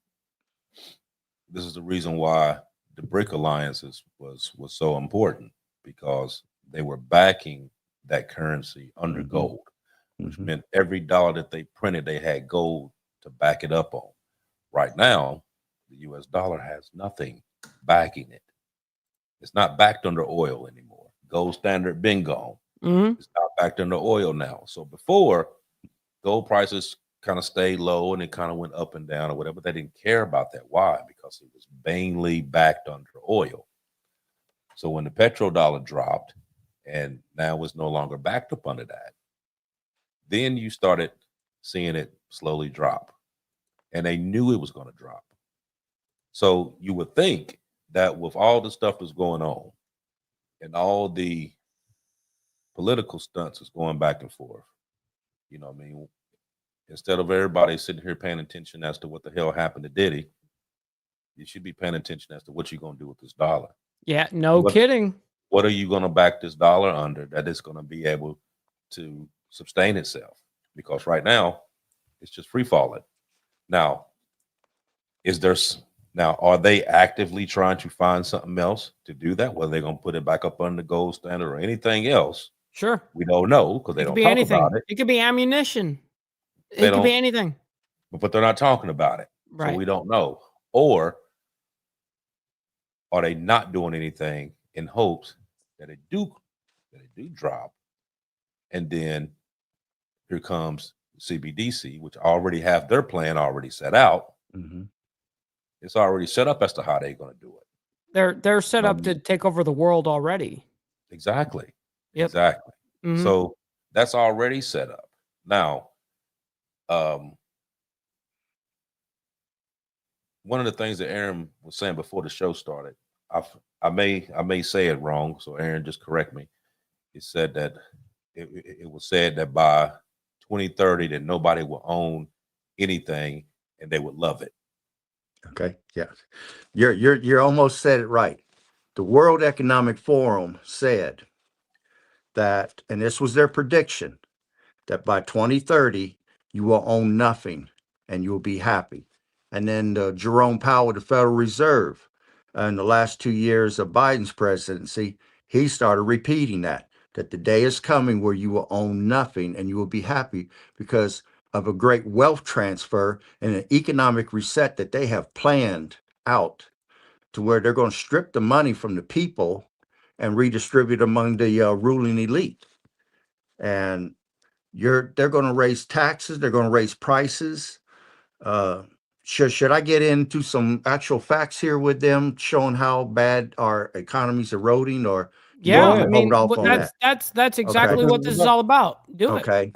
This is the reason why the BRIC alliances was so important, because they were backing that currency under gold, which meant every dollar that they printed, they had gold to back it up on. Right now, the US dollar has nothing backing it. It's not backed under oil anymore. Gold standard been gone. It's not backed under oil now. So before, gold prices kind of stayed low and it kind of went up and down or whatever. They didn't care about that. Why? Because it was mainly backed under oil. So when the petrodollar dropped and now was no longer backed up under that, then you started seeing it slowly drop. And they knew it was going to drop. So you would think that with all the stuff that's going on and all the political stunts that's going back and forth, you know what I mean? Instead of everybody sitting here paying attention as to what the hell happened to Diddy, you should be paying attention as to what you're going to do with this dollar. Yeah, no kidding. What are you going to back this dollar under that it's going to be able to sustain itself? Because right now, it's just free falling. Now, is there Now, are they actively trying to find something else to do that? Whether they're going to put it back up on the gold standard or anything else, Sure. we don't know because they It could don't be talk anything. about it. It could be ammunition. They It could be don't, anything. but they're not talking about it, so Right. we don't know. Or are they not doing anything in hopes that it do drop, and then here comes CBDC, which already have their plan already set out. It's already set up as to how they're going to do it. They're set up to take over the world already. Exactly. Yep. Exactly. Mhm. So that's already set up. Now, one of the things that Aaron was saying before the show started, I may say it wrong, so Aaron, just correct me. He said that it was said that by 2030 that nobody will own anything and they would love it. Okay, yeah, you're almost said it right. The World Economic Forum said that, and this was their prediction, that by 2030 you will own nothing and you will be happy. And then Jerome Powell of the Federal Reserve, in the last 2 years of Biden's presidency, he started repeating that the day is coming where you will own nothing and you will be happy because of a great wealth transfer and an economic reset that they have planned out, to where they're going to strip the money from the people and redistribute among the ruling elite. And they're going to raise taxes, they're going to raise prices. Should I get into some actual facts here with them showing how bad our economy's eroding, or do you Yeah, want me I to hold mean, off on that? that's exactly Okay. what this is all about. Do it. Okay.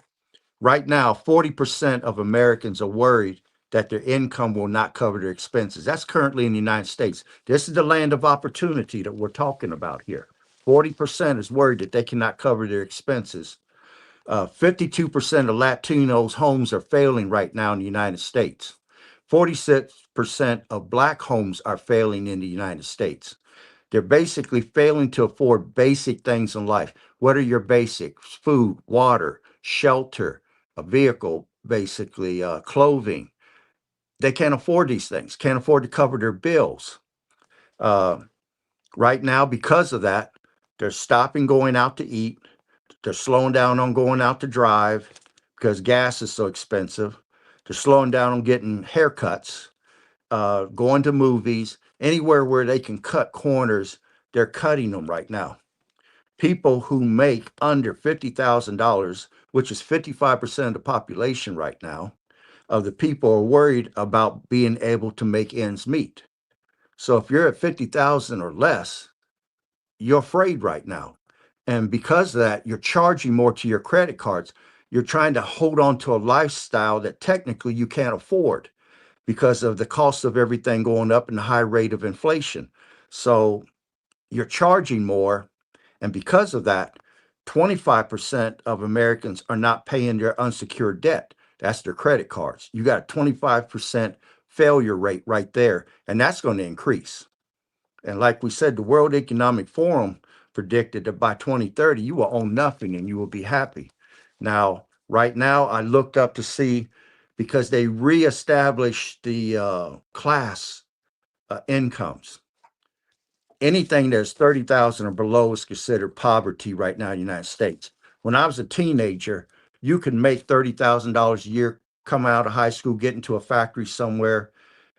Right now, 40% of Americans are worried that their income will not cover their expenses. That's currently in the United States. This is the land of opportunity that we're talking about here. 40% is worried that they cannot cover their expenses. 52% of Latinos' homes are failing right now in the United States. 46% of Black homes are failing in the United States. They're basically failing to afford basic things in life. What are your basics? Food, water, shelter, a vehicle, basically, clothing. They can't afford these things, can't afford to cover their bills. Right now, because of that, they're stopping going out to eat. They're slowing down on going out to drive because gas is so expensive. They're slowing down on getting haircuts, going to movies, anywhere where they can cut corners, they're cutting them right now. People who make under $50,000, which is 55% of the population right now, of the people are worried about being able to make ends meet. So if you're at 50,000 or less, you're afraid right now. And because of that, you're charging more to your credit cards. You're trying to hold on to a lifestyle that technically you can't afford because of the cost of everything going up and the high rate of inflation. So you're charging more. And because of that, 25% of Americans are not paying their unsecured debt. That's their credit cards. You got a 25% failure rate right there, and that's going to increase. And like we said, the World Economic Forum predicted that by 2030, you will own nothing and you will be happy. Now, right now, I looked up to see, because they reestablished the class incomes. Anything that's 30,000 or below is considered poverty right now in the United States. When I was a teenager, you could make $30,000 a year, come out of high school, get into a factory somewhere,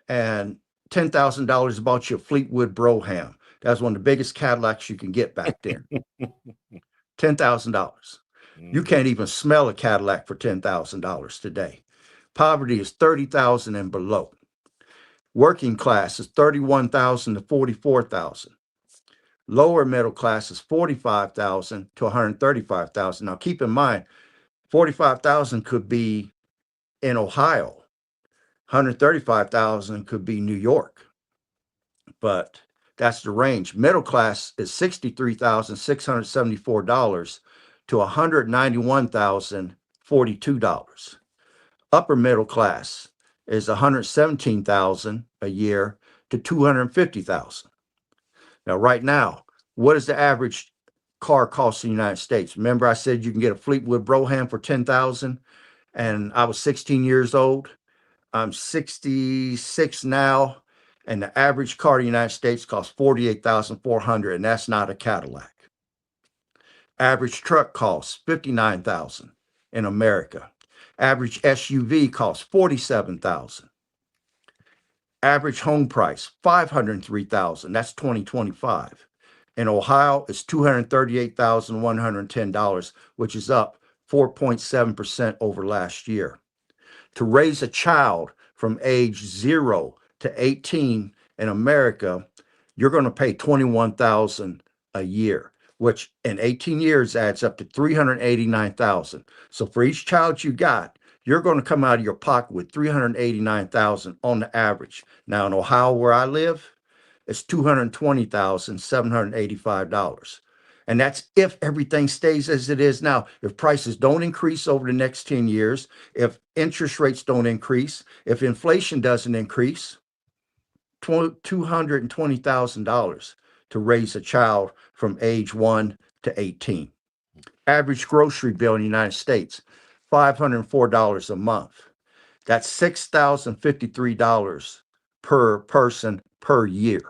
and $10,000 bought you a Fleetwood Brougham. That was one of the biggest Cadillacs you can get back then. $10,000. You can't even smell a Cadillac for $10,000 today. Poverty is 30,000 and below. Working class is 31,000 to 44,000. Lower middle class is 45,000 to 135,000. Now keep in mind, 45,000 could be in Ohio. 135,000 could be New York. But that's the range. Middle class is $63,674 to $191,042. Upper middle class is $117,000 a year to $250,000. Now, right now, what is the average car cost in the United States? Remember, I said you can get a Fleetwood Brougham for $10,000, and I was 16 years old. I'm 66 now, And the average car in the United States costs $48,400, and that's not a Cadillac. Average truck costs $59,000 in America. Average SUV costs $47,000. Average home price $503,000. That's 2025. In Ohio, it's $238,110, which is up 4.7% over last year. To raise a child from age 0 to 18 in America, you're going to pay $21,000 a year, which in 18 years adds up to $389,000. So for each child you got, you're going to come out of your pocket with $389,000 on the average. Now in Ohio, where I live, it's $220,785. And that's if everything stays as it is now. If prices don't increase over the next 10 years, if interest rates don't increase, if inflation doesn't increase, $220,000 to raise a child from age 1 to 18. Average grocery bill in the United States, $504 a month. That's $6,053 per person per year.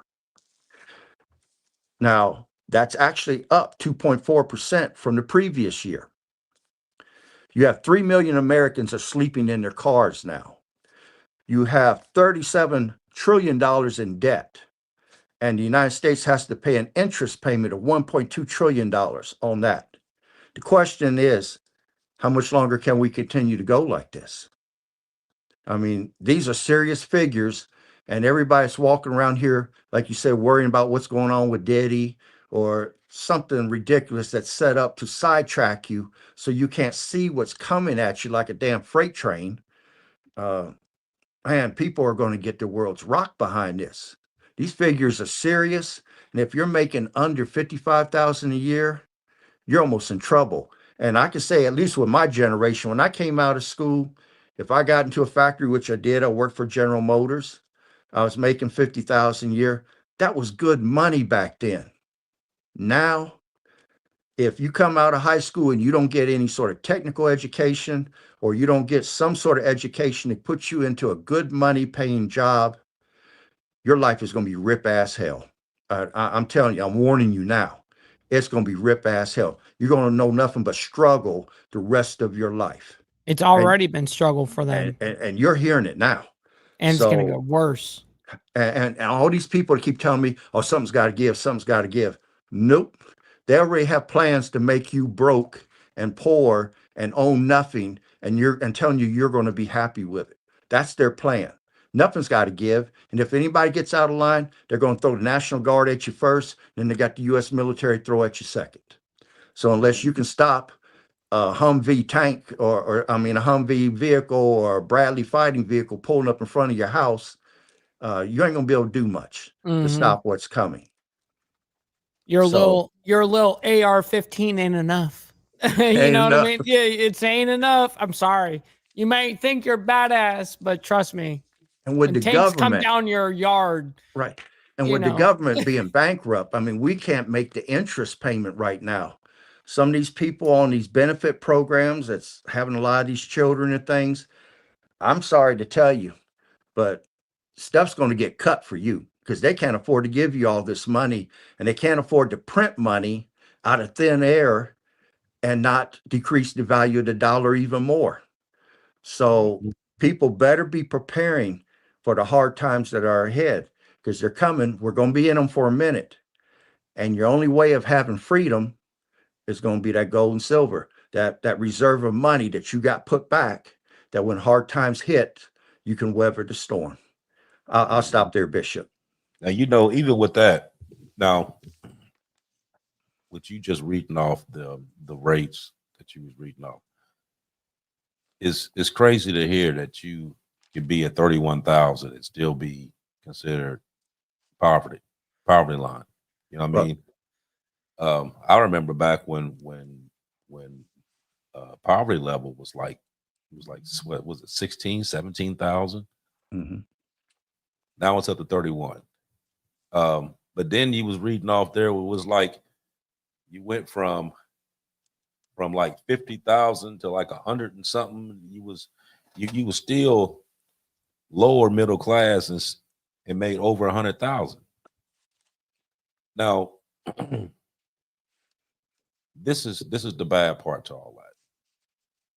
Now, that's actually up 2.4% from the previous year. You have 3 million Americans are sleeping in their cars now. You have $37 trillion in debt, and the United States has to pay an interest payment of $1.2 trillion on that. The question is, how much longer can we continue to go like this? I mean, these are serious figures, and everybody's walking around here, like you said, worrying about what's going on with Diddy or something ridiculous that's set up to sidetrack you so you can't see what's coming at you like a damn freight train. Man, people are going to get their world's rocked behind this. These figures are serious, and if you're making under $55,000 a year, you're almost in trouble. And I can say, at least with my generation, when I came out of school, if I got into a factory, which I did, I worked for General Motors, I was making $50,000 a year. That was good money back then. Now, if you come out of high school and you don't get any sort of technical education, or you don't get some sort of education that puts you into a good money paying job, your life is going to be rip ass hell. I'm telling you, I'm warning you now. It's going to be rip ass hell. You're going to know nothing but struggle the rest of your life. It's already been struggle for them. And you're hearing it now. And it's going to go worse. And all these people keep telling me, oh, something's got to give, something's got to give. Nope. They already have plans to make you broke and poor and own nothing, and telling you you're going to be happy with it. That's their plan. Nothing's got to give. And if anybody gets out of line, they're going to throw the National Guard at you first, then they got the U.S. military throw at you second. So unless you can stop a Humvee tank or a Humvee vehicle or a Bradley fighting vehicle pulling up in front of your house, you ain't gonna be able to do much to stop what's coming. Your little AR-15 ain't enough. You know what I mean? Yeah, it's ain't enough. I'm sorry. You may think you're badass, but trust me. And with the tanks government come down your yard, right? And with the government being bankrupt, I mean, we can't make the interest payment right now. Some of these people on these benefit programs that's having a lot of these children and things, I'm sorry to tell you, but stuff's going to get cut for you because they can't afford to give you all this money, and they can't afford to print money out of thin air and not decrease the value of the dollar even more. So people better be preparing for the hard times that are ahead because they're coming. We're going to be in them for a minute. And your only way of having freedom is going to be that gold and silver, that reserve of money that you got put back, that when hard times hit, you can weather the storm. I'll stop there, Bishop. Now, you know, even with that, now, with you just reading off the rates that you was reading off, it's crazy to hear that you could be at 31,000 and still be considered poverty line. You know what I mean? I remember back when poverty level was like, what was it, 16, 17,000? Mm-hmm. Now it's up to 31. But then you was reading off there, it was like you went from like 50,000 to like 100 and something. You was still lower middle class and made over 100,000. Now, this is the bad part to all that.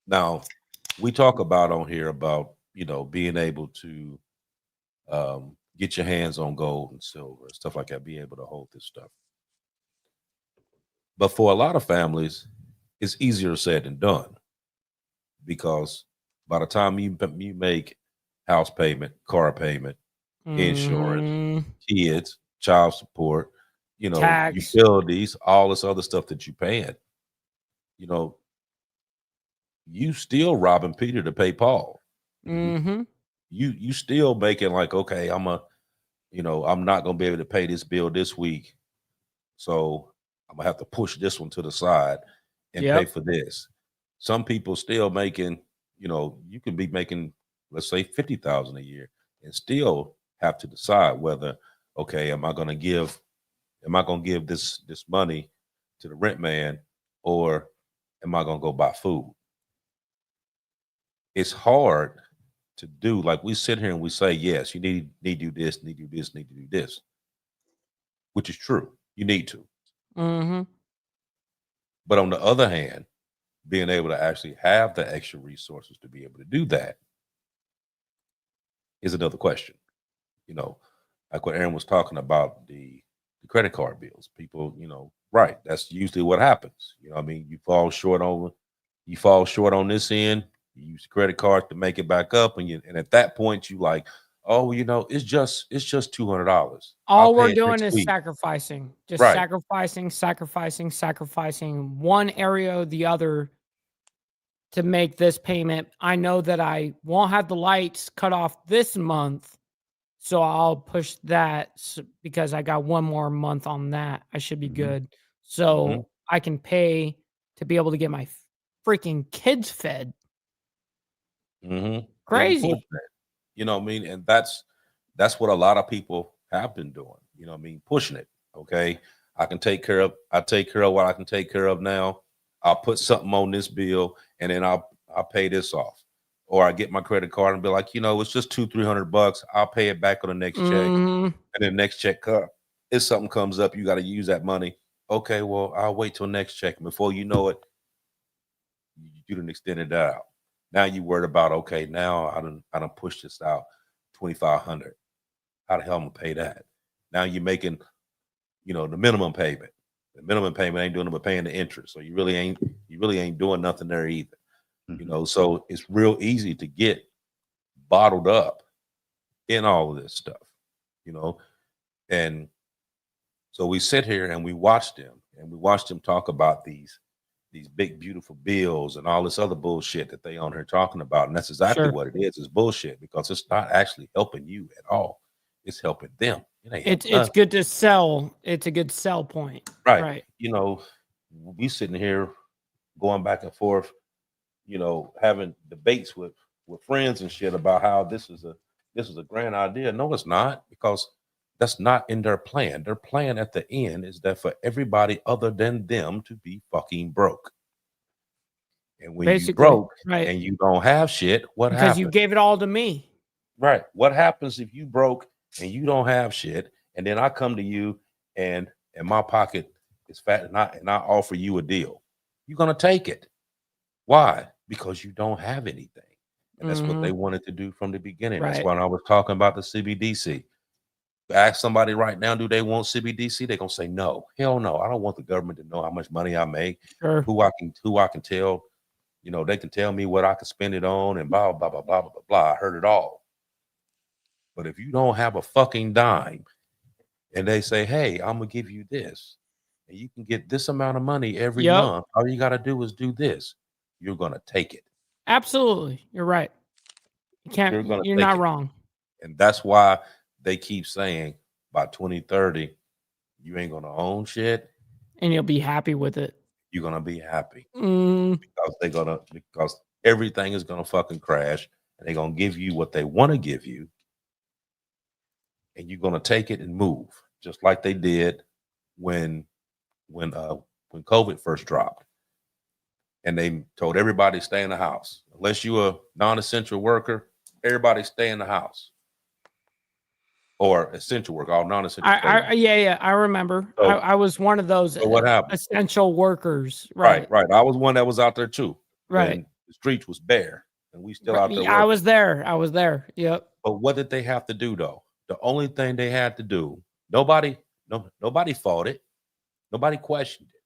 Now, we talk about on here about, you know, being able to get your hands on gold and silver and stuff like that, be able to hold this stuff. But for a lot of families, it's easier said than done, because by the time you make house payment, car payment, insurance, kids, child support, you know, Tax. utilities, all this other stuff that you paying, you know, you still robbing Peter to pay Paul. You still making like, okay, I'm not gonna be able to pay this bill this week, so I'm gonna have to push this one to the side and pay for this. Some people still making, you know, you can be making, let's say, 50,000 a year and still have to decide whether, okay, am I gonna give this money to the rent man, or am I gonna go buy food? It's hard to do. Like, we sit here and we say, yes, you need to do this, need to do this, need to do this, which is true. You need to. But on the other hand, being able to actually have the extra resources to be able to do that is another question. You know, like what Aaron was talking about, the credit card bills. People, you know, right, that's usually what happens. You know what I mean? You fall short on this end, you use credit cards to make it back up, and at that point you like, oh, you know, it's just $200. All we're doing is sacrificing, just Right. sacrificing one area or the other to make this payment. I know that I won't have the lights cut off this month, so I'll push that because I got one more month on that. I should be good. So I can pay to be able to get my freaking kids fed. Crazy. You know what I mean? And that's what a lot of people have been doing. You know what I mean? Pushing it. Okay, I take care of what I can take care of now. I'll put something on this bill, and then I'll pay this off. Or I get my credit card and be like, you know, it's just $200-300. I'll pay it back on the next check. And then the next check if something comes up, you got to use that money. Okay, well, I'll wait till next check. And before you know it, you done extended that out. Now you worried about, okay, now I done pushed this out $2,500. How the hell am I gonna pay that? Now you're making, you know, the minimum payment. The minimum payment ain't doing it but paying the interest. So you really ain't doing nothing there either. You know, so it's real easy to get bottled up in all of this stuff, you know. And so we sit here and we watch them talk about these big beautiful bills and all this other bullshit that they on here talking about. And that's exactly what it is bullshit, because it's not actually helping you at all. It's helping them. It's good to sell. It's a good sell point. Right. You know, we sitting here going back and forth, you know, having debates with friends and shit about how this is a grand idea. No, it's not, because that's not in their plan. Their plan at the end is that for everybody other than them to be fucking broke. And when you broke and you don't have shit, what happens? Because you gave it all to me. Right. What happens if you broke and you don't have shit, and then I come to you and my pocket is fat and I offer you a deal? You're gonna take it. Why? Because you don't have anything. And that's what they wanted to do from the beginning. That's why I was talking about the CBDC. Ask somebody right now, do they want CBDC? They're gonna say no. Hell no. I don't want the government to know how much money I make, who I can tell. You know, they can tell me what I can spend it on and blah, blah, blah, blah, blah, blah. I heard it all. But if you don't have a fucking dime and they say, hey, I'm gonna give you this, and you can get this amount of money every month, all you gotta do is do this, you're gonna take it. Absolutely. You're right. You're not wrong. And that's why they keep saying by 2030, you ain't gonna own shit. And you'll be happy with it. You're gonna be happy. Because everything is gonna fucking crash, and they're gonna give you what they want to give you, and you're gonna take it and move, just like they did when COVID first dropped, and they told everybody stay in the house unless you're a non-essential worker. Everybody stay in the house. or essential work, all non-essential. Yeah, I remember. So- I was one of those So what happened? essential workers. Right, Right. right. I was one that was out there too. Right. When the streets was bare, and we still out there working. I was there. I was there. Yep. But what did they have to do though? The only thing they had to do, nobody fought it, nobody questioned it.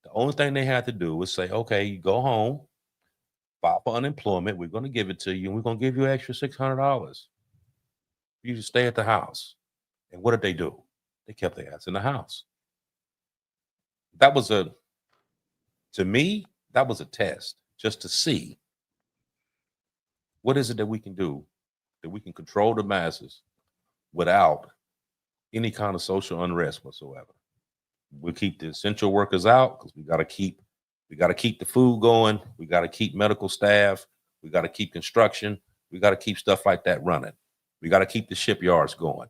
The only thing they had to do was say, okay, you go home, file for unemployment. We're going to give it to you, and we're going to give you an extra $600. You just stay at the house. And what did they do? They kept their ass in the house. That was to me, that was a test just to see what is it that we can do, that we can control the masses without any kind of social unrest whatsoever. We'll keep the essential workers out because we got to keep the food going. We got to keep medical staff. We got to keep construction. We got to keep stuff like that running. We got to keep the shipyards going.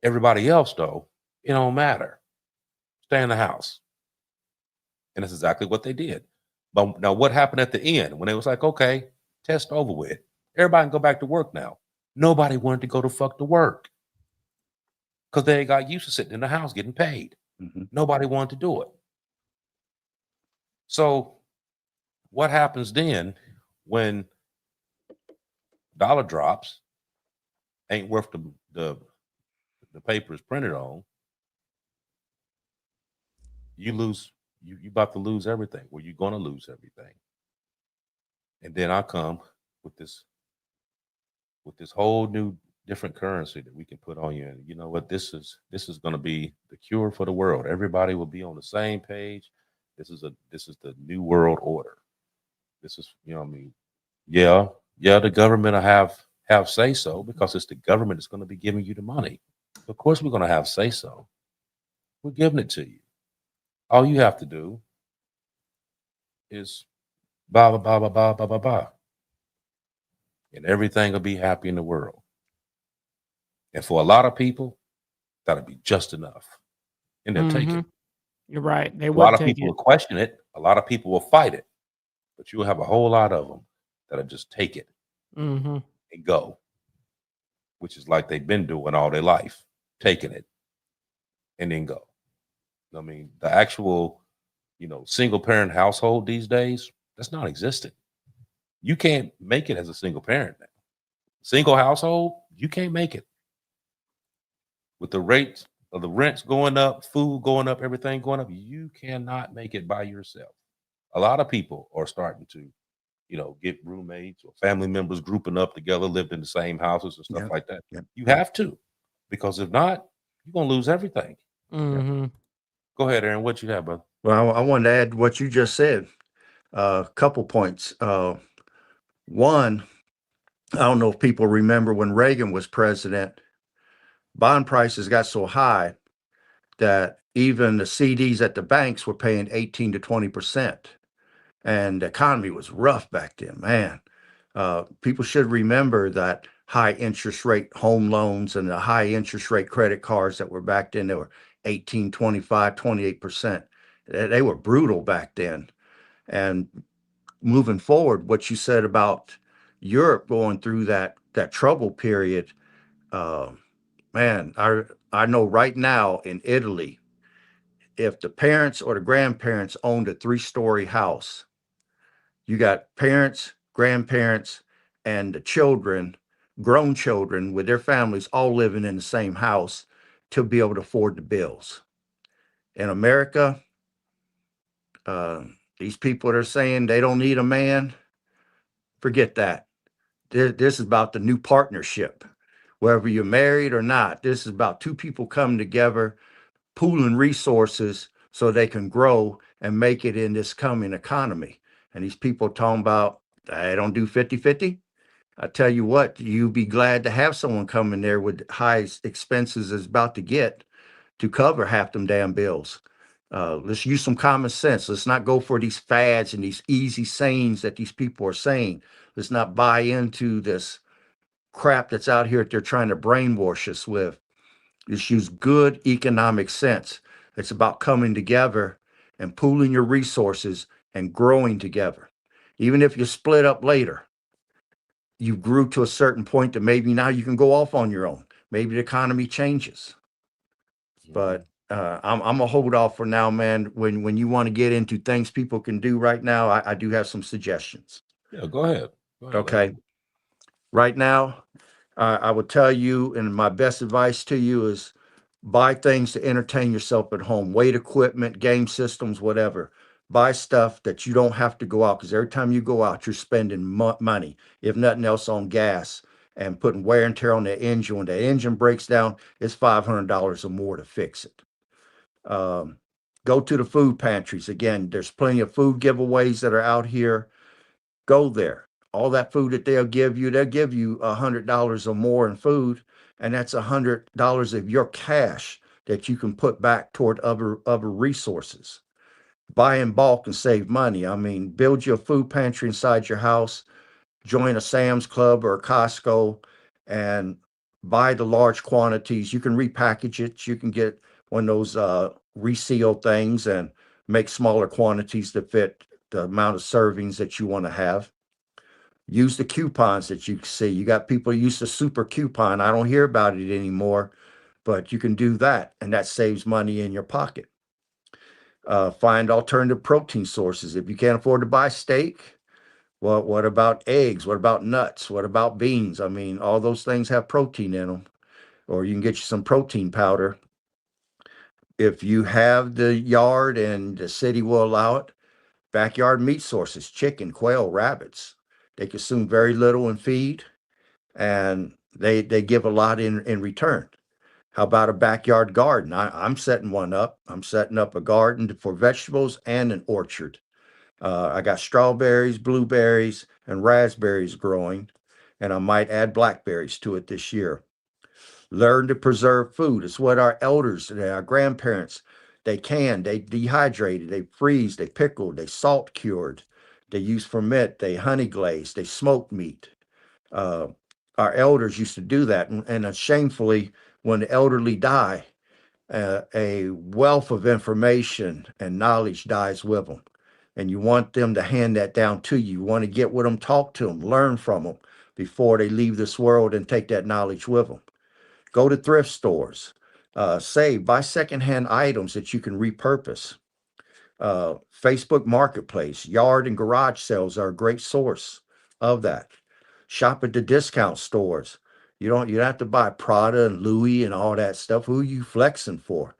Everybody else, though, it don't matter. Stay in the house. And that's exactly what they did. But now what happened at the end when it was like, okay, test over with. Everybody can go back to work now. Nobody wanted to go to fuck to work because they got used to sitting in the house getting paid. Nobody wanted to do it. So what happens then when dollar drops, ain't worth the paper is printed on, you lose, you about to lose everything. Well, you're going to lose everything. And then I come with this whole new different currency that we can put on you. And you know what? This is going to be the cure for the world. Everybody will be on the same page. This is the new world order. This is, you know what I mean? Yeah, the government will have say so because it's the government that's going to be giving you the money. Of course, we're going to have say so. We're giving it to you. All you have to do is blah, blah, blah, blah, blah, blah, blah, blah. And everything will be happy in the world. And for a lot of people, that'll be just enough. And they'll take it. You're right. They A would lot of take people it. will question it. A lot of people will fight it. But you'll have a whole lot of them that'll just take it and go, which is like they've been doing all their life, taking it and then go. I mean, the actual, single parent household these days, that's not existent. You can't make it as a single parent now. Single household, you can't make it. With the rates of the rents going up, food going up, everything going up, you cannot make it by yourself. A lot of people are starting to, get roommates or family members grouping up together, lived in the same houses and stuff like that. You have to, because if not, you're going to lose everything. Go ahead, Aaron. What you have, brother? Well, I wanted to add what you just said. A couple points. One, I don't know if people remember when Reagan was president, bond prices got so high that even the CDs at the banks were paying 18 to 20%. And the economy was rough back then, man. People should remember that high interest rate home loans and the high interest rate credit cards that were back then, they were 18, 25, 28%. They were brutal back then. And moving forward, what you said about Europe going through that trouble period, man, I know right now in Italy, if the parents or the grandparents owned a 3-story house, you got parents, grandparents, and the children, grown children with their families all living in the same house to be able to afford the bills. In America, these people that are saying they don't need a man, forget that. This is about the new partnership. Whether you're married or not, this is about two people coming together, pooling resources so they can grow and make it in this coming economy. And these people talking about, I don't do 50-50. I tell you what, you'd be glad to have someone come in there with high expenses is about to get to cover half them damn bills. Let's use some common sense. Let's not go for these fads and these easy sayings that these people are saying. Let's not buy into this crap that's out here that they're trying to brainwash us with. Let's use good economic sense. It's about coming together and pooling your resources and growing together. Even if you split up later, you grew to a certain point that maybe now you can go off on your own. maybe the economy changes. But I'm gonna hold off for now, man. When you want to get into things people can do right now, I do have some suggestions. Yeah, go ahead. Okay. Right now, I would tell you, and my best advice to you is buy things to entertain yourself at home, weight equipment, game systems, whatever. Buy stuff that you don't have to go out, because every time you go out, you're spending money, if nothing else, on gas and putting wear and tear on the engine. When the engine breaks down, it's $500 or more to fix it. Go to the food pantries. Again, there's plenty of food giveaways that are out here. Go there. All that food that they'll give you $100 or more in food, and that's $100 of your cash that you can put back toward other resources. Buy in bulk and save money. I mean, build your food pantry inside your house, join a Sam's Club or a Costco, and buy the large quantities. You can repackage it. You can get one of those reseal things and make smaller quantities to fit the amount of servings that you want to have. Use the coupons that you see. You got people who use the super coupon. I don't hear about it anymore, but you can do that, and that saves money in your pocket. Find alternative protein sources. If you can't afford to buy steak, well, what about eggs? What about nuts? What about beans? I mean, all those things have protein in them. Or you can get you some protein powder. If you have the yard and the city will allow it, backyard meat sources, chicken, quail, rabbits. They consume very little in feed, and they give a lot in return. How about a backyard garden? I'm setting one up. I'm setting up a garden for vegetables and an orchard. I got strawberries, blueberries, and raspberries growing, and I might add blackberries to it this year. Learn to preserve food. It's what our elders, our grandparents, they dehydrated, they freeze, they pickled, they salt cured, they use ferment, they honey glazed, they smoked meat. Our elders used to do that, and shamefully, when the elderly die, a wealth of information and knowledge dies with them. And you want them to hand that down to you. You want to get with them, talk to them, learn from them before they leave this world and take that knowledge with them. Go to thrift stores, save, buy secondhand items that you can repurpose. Facebook Marketplace, yard and garage sales are a great source of that. Shop at the discount stores. You don't have to buy Prada and Louis and all that stuff. Who are you flexing for?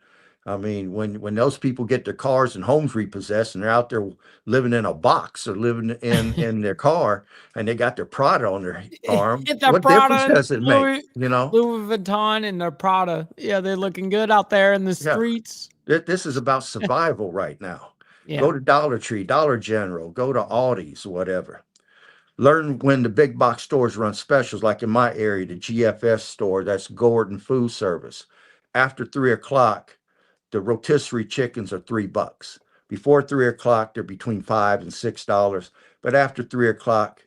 I mean, when those people get their cars and homes repossessed and they're out there living in a box or living in their car and they got their Prada on their arm, Get their what Prada difference does it make? You know, Louis Vuitton and their Prada. Yeah, they're looking good out there in the streets. This is about survival right now. Yeah. Go to Dollar Tree, Dollar General, go to Aldi's, whatever. Learn when the big box stores run specials, like in my area, the GFS store, that's Gordon Food Service. After 3 o'clock, the rotisserie chickens are $3. Before 3 o'clock, they're between $5 and $6. But after 3 o'clock,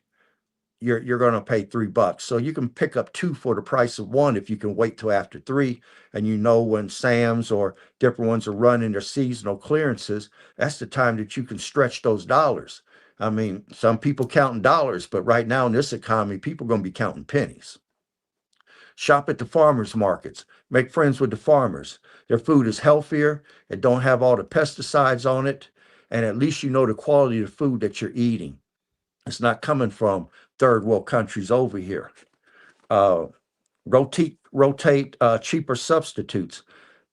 you're going to pay $3. So you can pick up two for the price of one if you can wait till after 3. And you know when Sam's or different ones are running their seasonal clearances, that's the time that you can stretch those dollars. I mean, some people counting dollars, but right now in this economy, people are going to be counting pennies. Shop at the farmers markets. Make friends with the farmers. Their food is healthier. It don't have all the pesticides on it. And at least you know the quality of food that you're eating. It's not coming from third world countries over here. Rotate cheaper substitutes.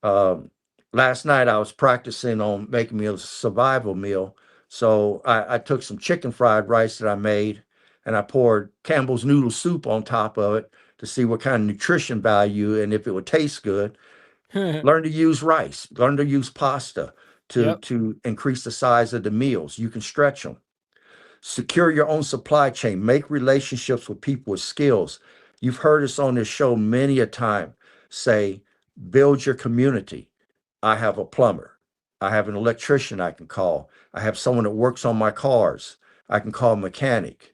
Last night I was practicing on making me a survival meal. So I took some chicken fried rice that I made and I poured Campbell's noodle soup on top of it to see what kind of nutrition value and if it would taste good. Learn to use rice, learn to use pasta to increase the size of the meals. You can stretch them. Secure your own supply chain, make relationships with people with skills. You've heard us on this show many a time say, build your community. I have a plumber. I have an electrician I can call. I have someone that works on my cars. I can call a mechanic.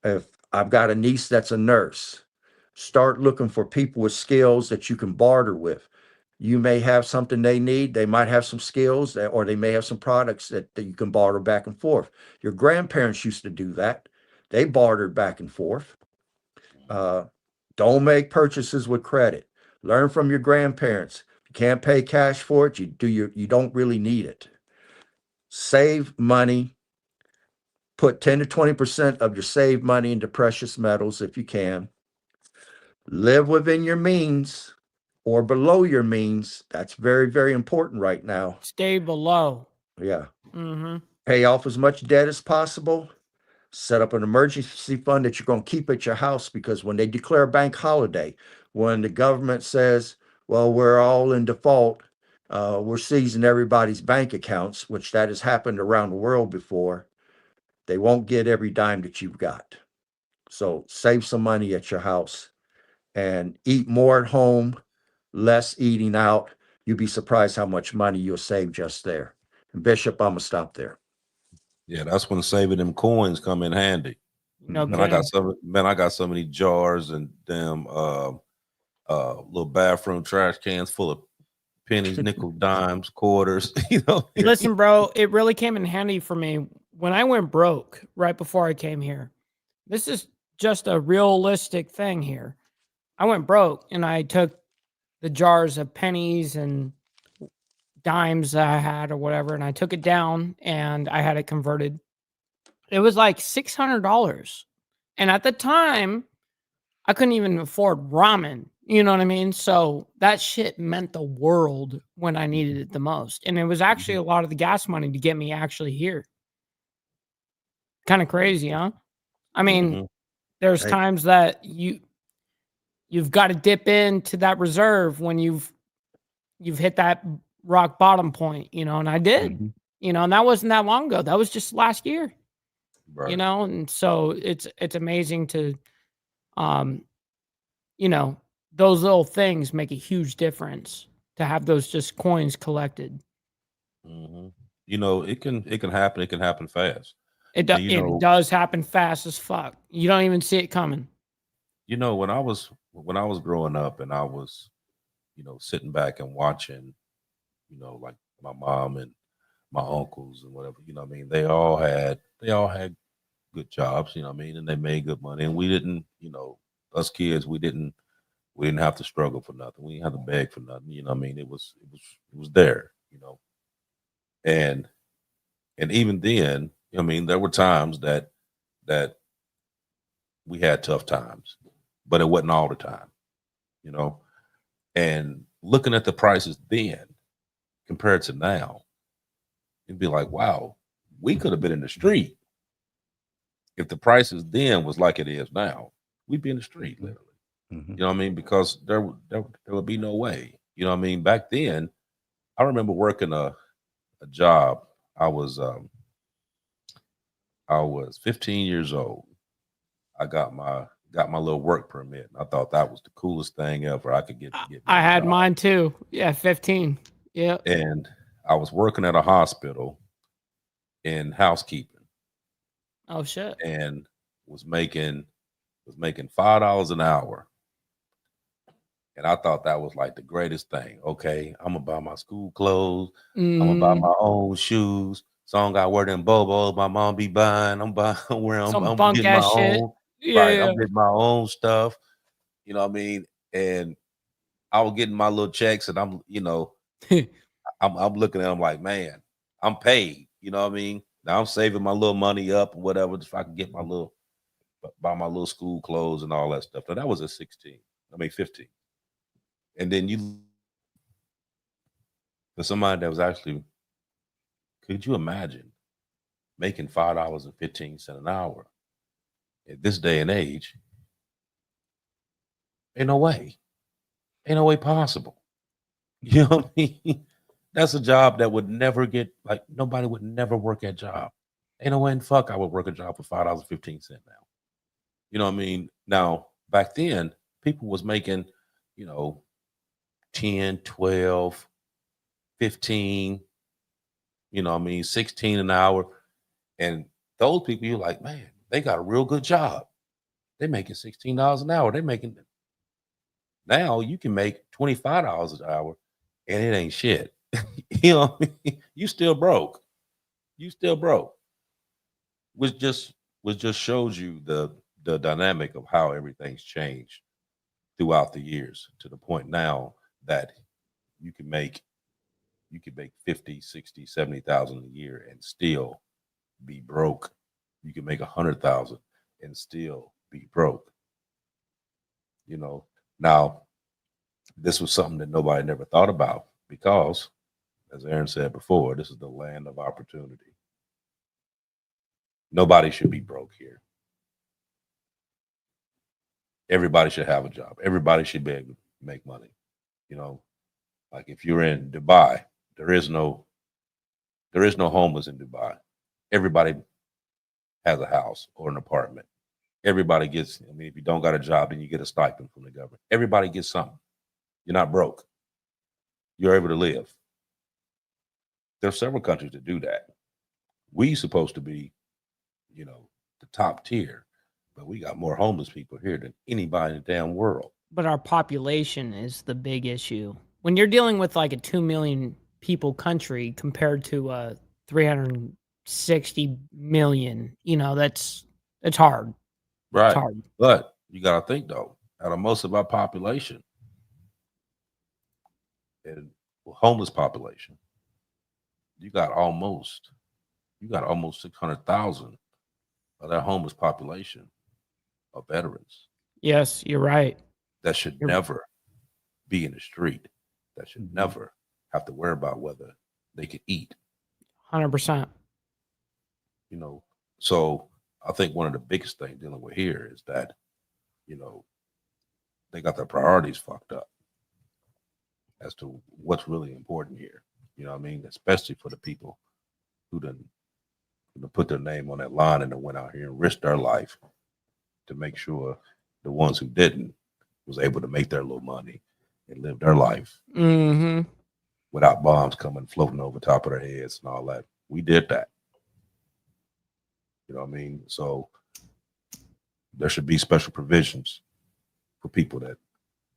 If I've got a niece that's a nurse, start looking for people with skills that you can barter with. You may have something they need. They might have some skills or they may have some products that you can barter back and forth. Your grandparents used to do that. They bartered back and forth. Don't make purchases with credit. Learn from your grandparents. If you can't pay cash for it, you don't really need it. Save money. Put 10 to 20% of your saved money into precious metals if you can. Live within your means or below your means. That's very, very important right now. Stay below. Yeah. Mm-hmm. Pay off as much debt as possible. Set up an emergency fund that you're going to keep at your house, because when they declare a bank holiday, when the government says, well, we're all in default, we're seizing everybody's bank accounts, which that has happened around the world before, they won't get every dime that you've got. So save some money at your house and eat more at home, less eating out. You'd be surprised how much money you'll save just there. And Bishop, I'm gonna stop there. Yeah, that's when saving them coins come in handy. No Man, I got kidding. I got so many jars and damn little bathroom trash cans full of pennies, nickel, dimes, quarters. You know, Listen, bro, it really came in handy for me when I went broke right before I came here. This is just a realistic thing here. I went broke and I took the jars of pennies and dimes that I had or whatever, and I took it down and I had it converted. It was like $600. And at the time, I couldn't even afford ramen. You know what I mean? So that shit meant the world when I needed it the most. And it was actually a lot of the gas money to get me actually here. Kind of crazy, huh? I mean, there's Hey. times that you've got to dip into that reserve when you've hit that rock bottom point, you know, and I did. You know, and that wasn't that long ago. That was just last year. Right. You know, and so it's amazing to you know, those little things make a huge difference to have those just coins collected. You know, it can happen. It can happen fast. And you It know, does happen fast as fuck. You don't even see it coming. you know, when I was growing up and I was, you know, sitting back and watching, you know, like my mom and my uncles and whatever, you know what I mean, they all had good jobs, you know what I mean, and they made good money. And we didn't, you know, us kids, we didn't have to struggle for nothing. We didn't have to beg for nothing, you know what I mean? It was there, you know. And even then, you know what I mean, there were times that we had tough times, but it wasn't all the time, you know. And looking at the prices then compared to now, it'd be like, wow, we could have been in the street if the prices then was like it is now. We'd be in the street literally. You know what I mean? Because there would be no way. You know what I mean? Back then, I remember working a job. I was 15 years old. I got my little work permit. I thought that was the coolest thing ever. I could get I had mine too. Yeah, 15. Yeah. And I was working at a hospital in housekeeping Oh shit. and was making $5 an hour. And I thought that was like the greatest thing. Okay, I'm gonna buy my school clothes. I'm gonna buy my own shoes. So I don't gotta wear them bobos my mom be buying. I'm Some bunk getting my ass shit. own. Yeah, Right, yeah. I'm getting my own stuff. You know what I mean? And I was getting my little checks, and I'm, you know, I'm looking at them like, man, I'm paid. You know what I mean? Now I'm saving my little money up or whatever, if I can get my little buy my little school clothes and all that stuff. Now that was at 16. I mean 15. And then for somebody that was actually, could you imagine making $5.15 an hour at this day and age? Ain't no way. Ain't no way possible. You know what I mean? That's a job that would never get, like, nobody would never work that job. Ain't no way in fuck I would work a job for $5.15 now. You know what I mean? Now, back then, people was making, you know, 10, 12, 15, you know what I mean, 16 an hour. And those people, you're like, man, they got a real good job. They're making $16 an hour. They're making, now you can make $25 an hour and it ain't shit. You know what I mean? You still broke. You still broke. Which just shows you the dynamic of how everything's changed throughout the years to the point now that you can make 50, 60, 70,000 a year and still be broke. You can make 100,000 and still be broke. You know, now this was something that nobody never thought about because, as Aaron said before, this is the land of opportunity. Nobody should be broke here. Everybody should have a job. Everybody should be able to make money. You know, like if you're in Dubai, there is no homeless in Dubai. Everybody has a house or an apartment. Everybody gets, I mean, if you don't got a job, then you get a stipend from the government. Everybody gets something. You're not broke. You're able to live. There's several countries that do that. We supposed to be, you know, the top tier, but we got more homeless people here than anybody in the damn world. But our population is the big issue. When you're dealing with like a 2 million people country compared to a 360 million, you know, that's hard. Right. It's hard. But you got to think though, out of most of our population, and homeless population, you got almost 600,000 of that homeless population are veterans. Yes, you're right. That should never be in the street. That should never have to worry about whether they could eat. 100%. You know, so I think one of the biggest things dealing with here is that, you know, they got their priorities fucked up as to what's really important here. You know what I mean? Especially for the people who done put their name on that line and then went out here and risked their life to make sure the ones who didn't was able to make their little money and live their life without bombs coming floating over top of their heads and all that. We did that. You know what I mean? So there should be special provisions for people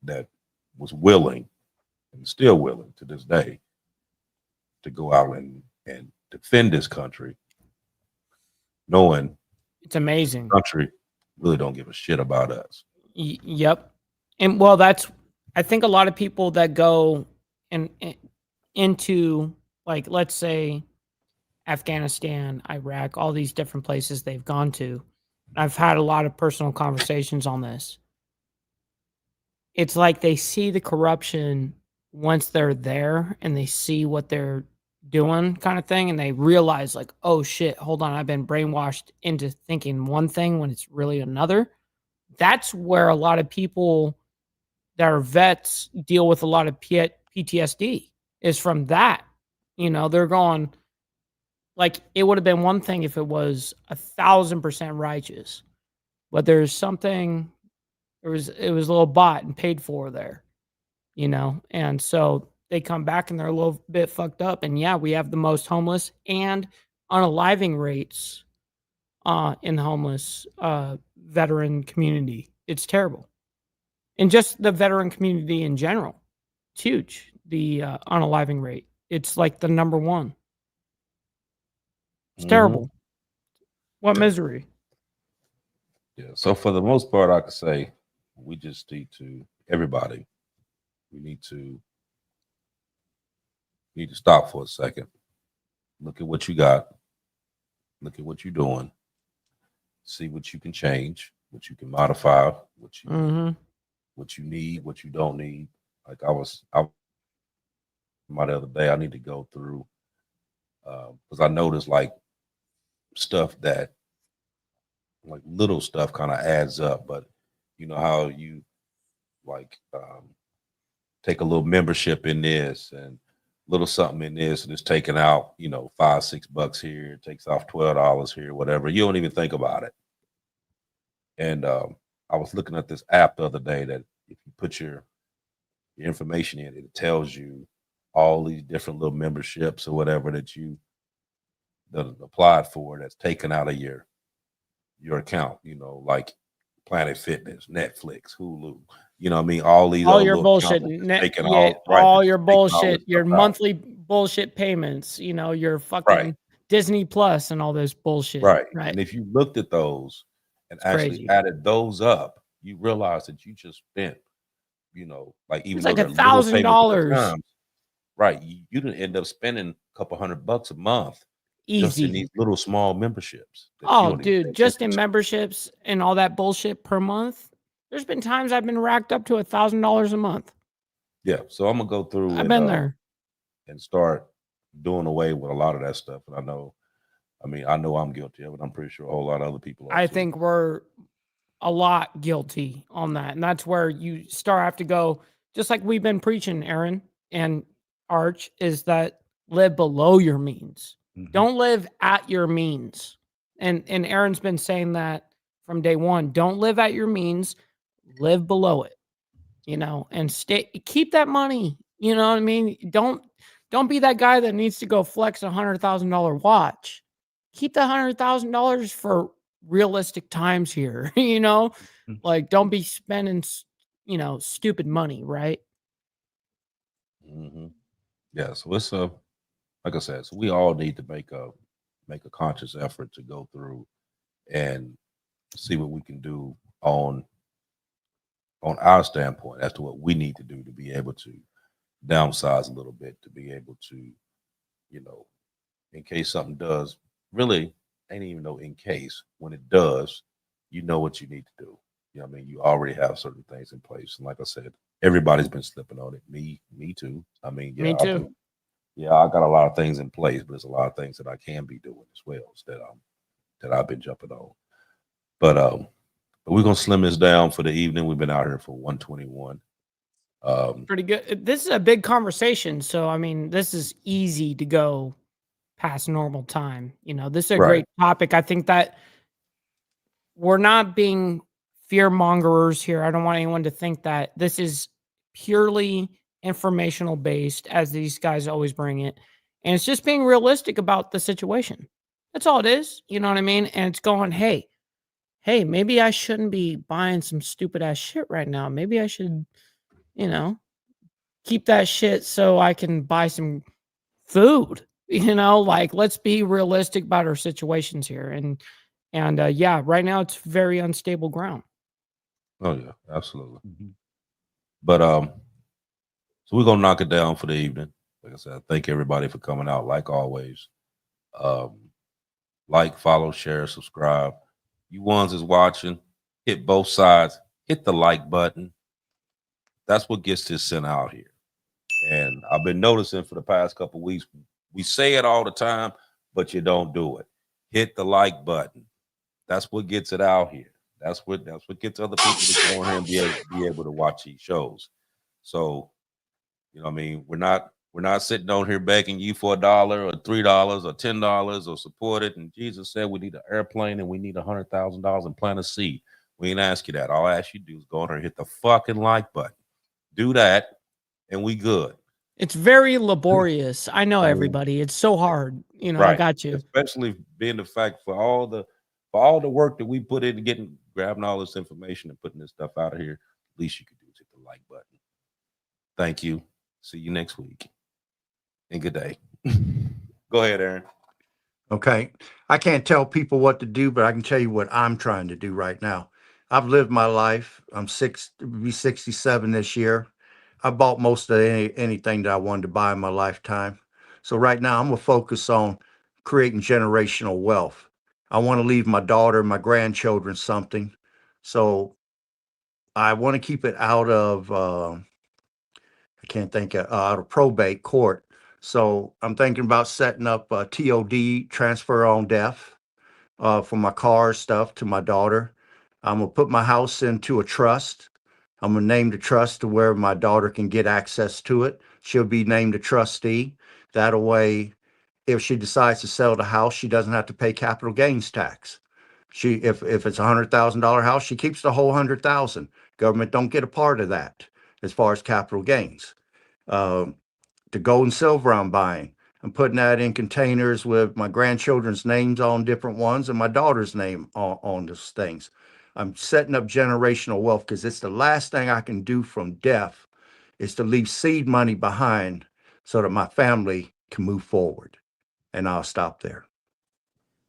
that was willing and still willing to this day to go out and defend this country, knowing it's amazing. The country really don't give a shit about us. Yep. And well, I think a lot of people that go into, like, let's say Afghanistan, Iraq, all these different places they've gone to. I've had a lot of personal conversations on this. It's like they see the corruption once they're there and they see what they're doing, kind of thing, and they realize like, oh shit, hold on, I've been brainwashed into thinking one thing when it's really another. That's where a lot of people that are vets deal with a lot of PTSD is from that. You know, they're going, like, it would have been one thing if it was 1,000% righteous, but there's something, it was a little bought and paid for there, you know? And so they come back and they're a little bit fucked up. And yeah, we have the most homeless and unaliving rates in the homeless veteran community. It's terrible. And just the veteran community in general, it's huge. The unaliving rate, it's like the number one. It's terrible. What misery. Yeah. So for the most part, I could say we just need to, everybody, we need to stop for a second. Look at what you got. Look at what you're doing. See what you can change, what you can modify, what you need, what you don't need. Like I the other day, I need to go through because I noticed like stuff that, like little stuff kind of adds up. But you know how you like take a little membership in this and little something in this, and it's taken out, you know, $5-6 here, it takes off $12 here, whatever. You don't even think about it. And I was looking at this app the other day that if you put your information in, it tells you all these different little memberships or whatever that you applied for that's taken out of your account, you know, like Planet Fitness, Netflix, Hulu, you know what I mean? All your bullshit, all your bullshit, your monthly bullshit payments, you know, your fucking Disney Plus and all this bullshit. Right. And if you looked at those and actually added those up, you realize that you just spent you know, like even It's though like they're little payments at $1,000 times, right? You didn't end up spending a couple $100 a month just in easy. these little small memberships that you Oh, don't even pay dude, just in attention to. memberships and all that bullshit per month. There's been times I've been racked up to $1,000 a month. Yeah, so I'm gonna go through I've been there. and start doing away with a lot of that stuff. And I know I'm guilty of it. I'm pretty sure a whole lot of other people are I too. think we're a lot guilty on that. And that's where you start have to go, just like we've been preaching, Aaron and Arch, is that live below your means. Don't live at your means. And Aaron's been saying that from day one. Don't live at your means, live below it, you know, and keep that money. You know what I mean? Don't be that guy that needs to go flex $100,000 watch. Keep the $100,000 for realistic times here, you know? Like, don't be spending, you know, stupid money, right? Hmm. Yeah, so it's like I said, so we all need to make a conscious effort to go through and see what we can do on our standpoint as to what we need to do to be able to downsize a little bit, to be able to, you know, in case something does, really ain't even no in case, when it does, you know what you need to do. You know what I mean? You already have certain things in place. And like I said, everybody's been slipping on it. Me too. I mean, yeah, Me too. I got a lot of things in place, but there's a lot of things that I can be doing as well that I've been jumping on. But we're gonna slim this down for the evening. We've been out here for 121. Pretty good. This is a big conversation. So, I mean, this is easy to go past normal time. You know, this is a Right. great topic. I think that we're not being fear mongerers here. I don't want anyone to think that this is purely informational based, as these guys always bring it. And it's just being realistic about the situation. That's all it is. You know what I mean? And it's going, hey, maybe I shouldn't be buying some stupid ass shit right now. Maybe I should, you know, keep that shit so I can buy some food. You know, like, let's be realistic about our situations here. And yeah, right now it's very unstable ground. Oh yeah, absolutely. But so we're gonna knock it down for the evening. Like I said, thank everybody for coming out. Like always, like, follow, share, subscribe. You ones is watching, hit both sides, hit the like button. That's what gets this sent out here. And I've been noticing for the past couple of weeks, we say it all the time, but you don't do it. Hit the like button. That's what gets it out here. That's what gets other people to go ahead and be able to watch these shows. So, you know what I mean? We're not sitting on here begging you for $1 or $3 or $10 or support it. And Jesus said we need an airplane and we need $100,000 and plant a seed. We ain't ask you that. All I ask you to do is go on there and hit the fucking like button. Do that, and we good. It's very laborious. I know I mean, everybody. It's so hard. You know, I right. got you. Especially being the fact for all the work that we put into grabbing all this information and putting this stuff out of here. Least you could do is hit the like button. Thank you. See you next week. And good day. Go ahead, Aaron. Okay. I can't tell people what to do, but I can tell you what I'm trying to do right now. I've lived my life. I'm be 67 this year. I bought most of anything that I wanted to buy in my lifetime. So right now I'm gonna focus on creating generational wealth. I want to leave my daughter and my grandchildren something. So I want to keep it out of I can't think out of probate court. So I'm thinking about setting up a TOD, transfer on death, for my car stuff to my daughter. I'm gonna put my house into a trust. I'm gonna name the trust to where my daughter can get access to it. She'll be named a trustee. That way, if she decides to sell the house, she doesn't have to pay capital gains tax. If it's $100,000 house, she keeps the whole 100,000. Government don't get a part of that as far as capital gains. The gold and silver I'm buying, I'm putting that in containers with my grandchildren's names on different ones and my daughter's name on those things. I'm setting up generational wealth because it's the last thing I can do from death is to leave seed money behind so that my family can move forward. And I'll stop there.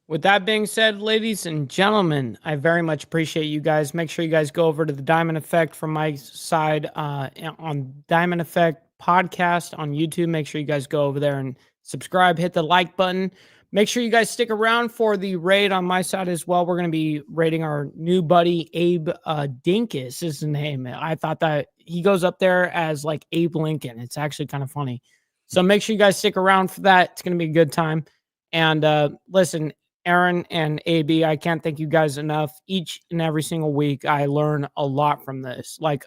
With that being said, ladies and gentlemen, I very much appreciate you guys. Make sure you guys go over to the Diamond Effect from my side on Diamond Effect podcast on YouTube. Make sure you guys go over there and subscribe, hit the like button. Make sure you guys stick around for the raid on my side as well. We're going to be raiding our new buddy, Abe Dinkus is his name. I thought that he goes up there as like Abe Lincoln. It's actually kind of funny. So make sure you guys stick around for that. It's going to be a good time. And listen, Aaron and AB, I can't thank you guys enough. Each and every single week, I learn a lot from this. Like,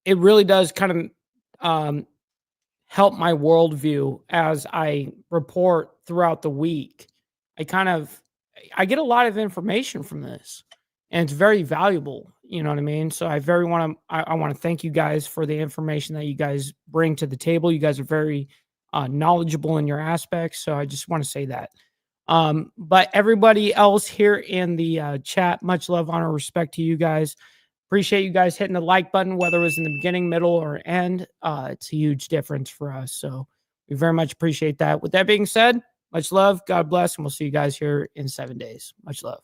it really does kind of help my worldview as I report throughout the week. I get a lot of information from this, and it's very valuable. You know what I mean? So I want to thank you guys for the information that you guys bring to the table. You guys are very knowledgeable in your aspects. So I just want to say that. But everybody else here in the chat, much love, honor, respect to you guys. Appreciate you guys hitting the like button, whether it was in the beginning, middle, or end. It's a huge difference for us. So we very much appreciate that. With that being said, much love, God bless, and we'll see you guys here in 7 days. Much love.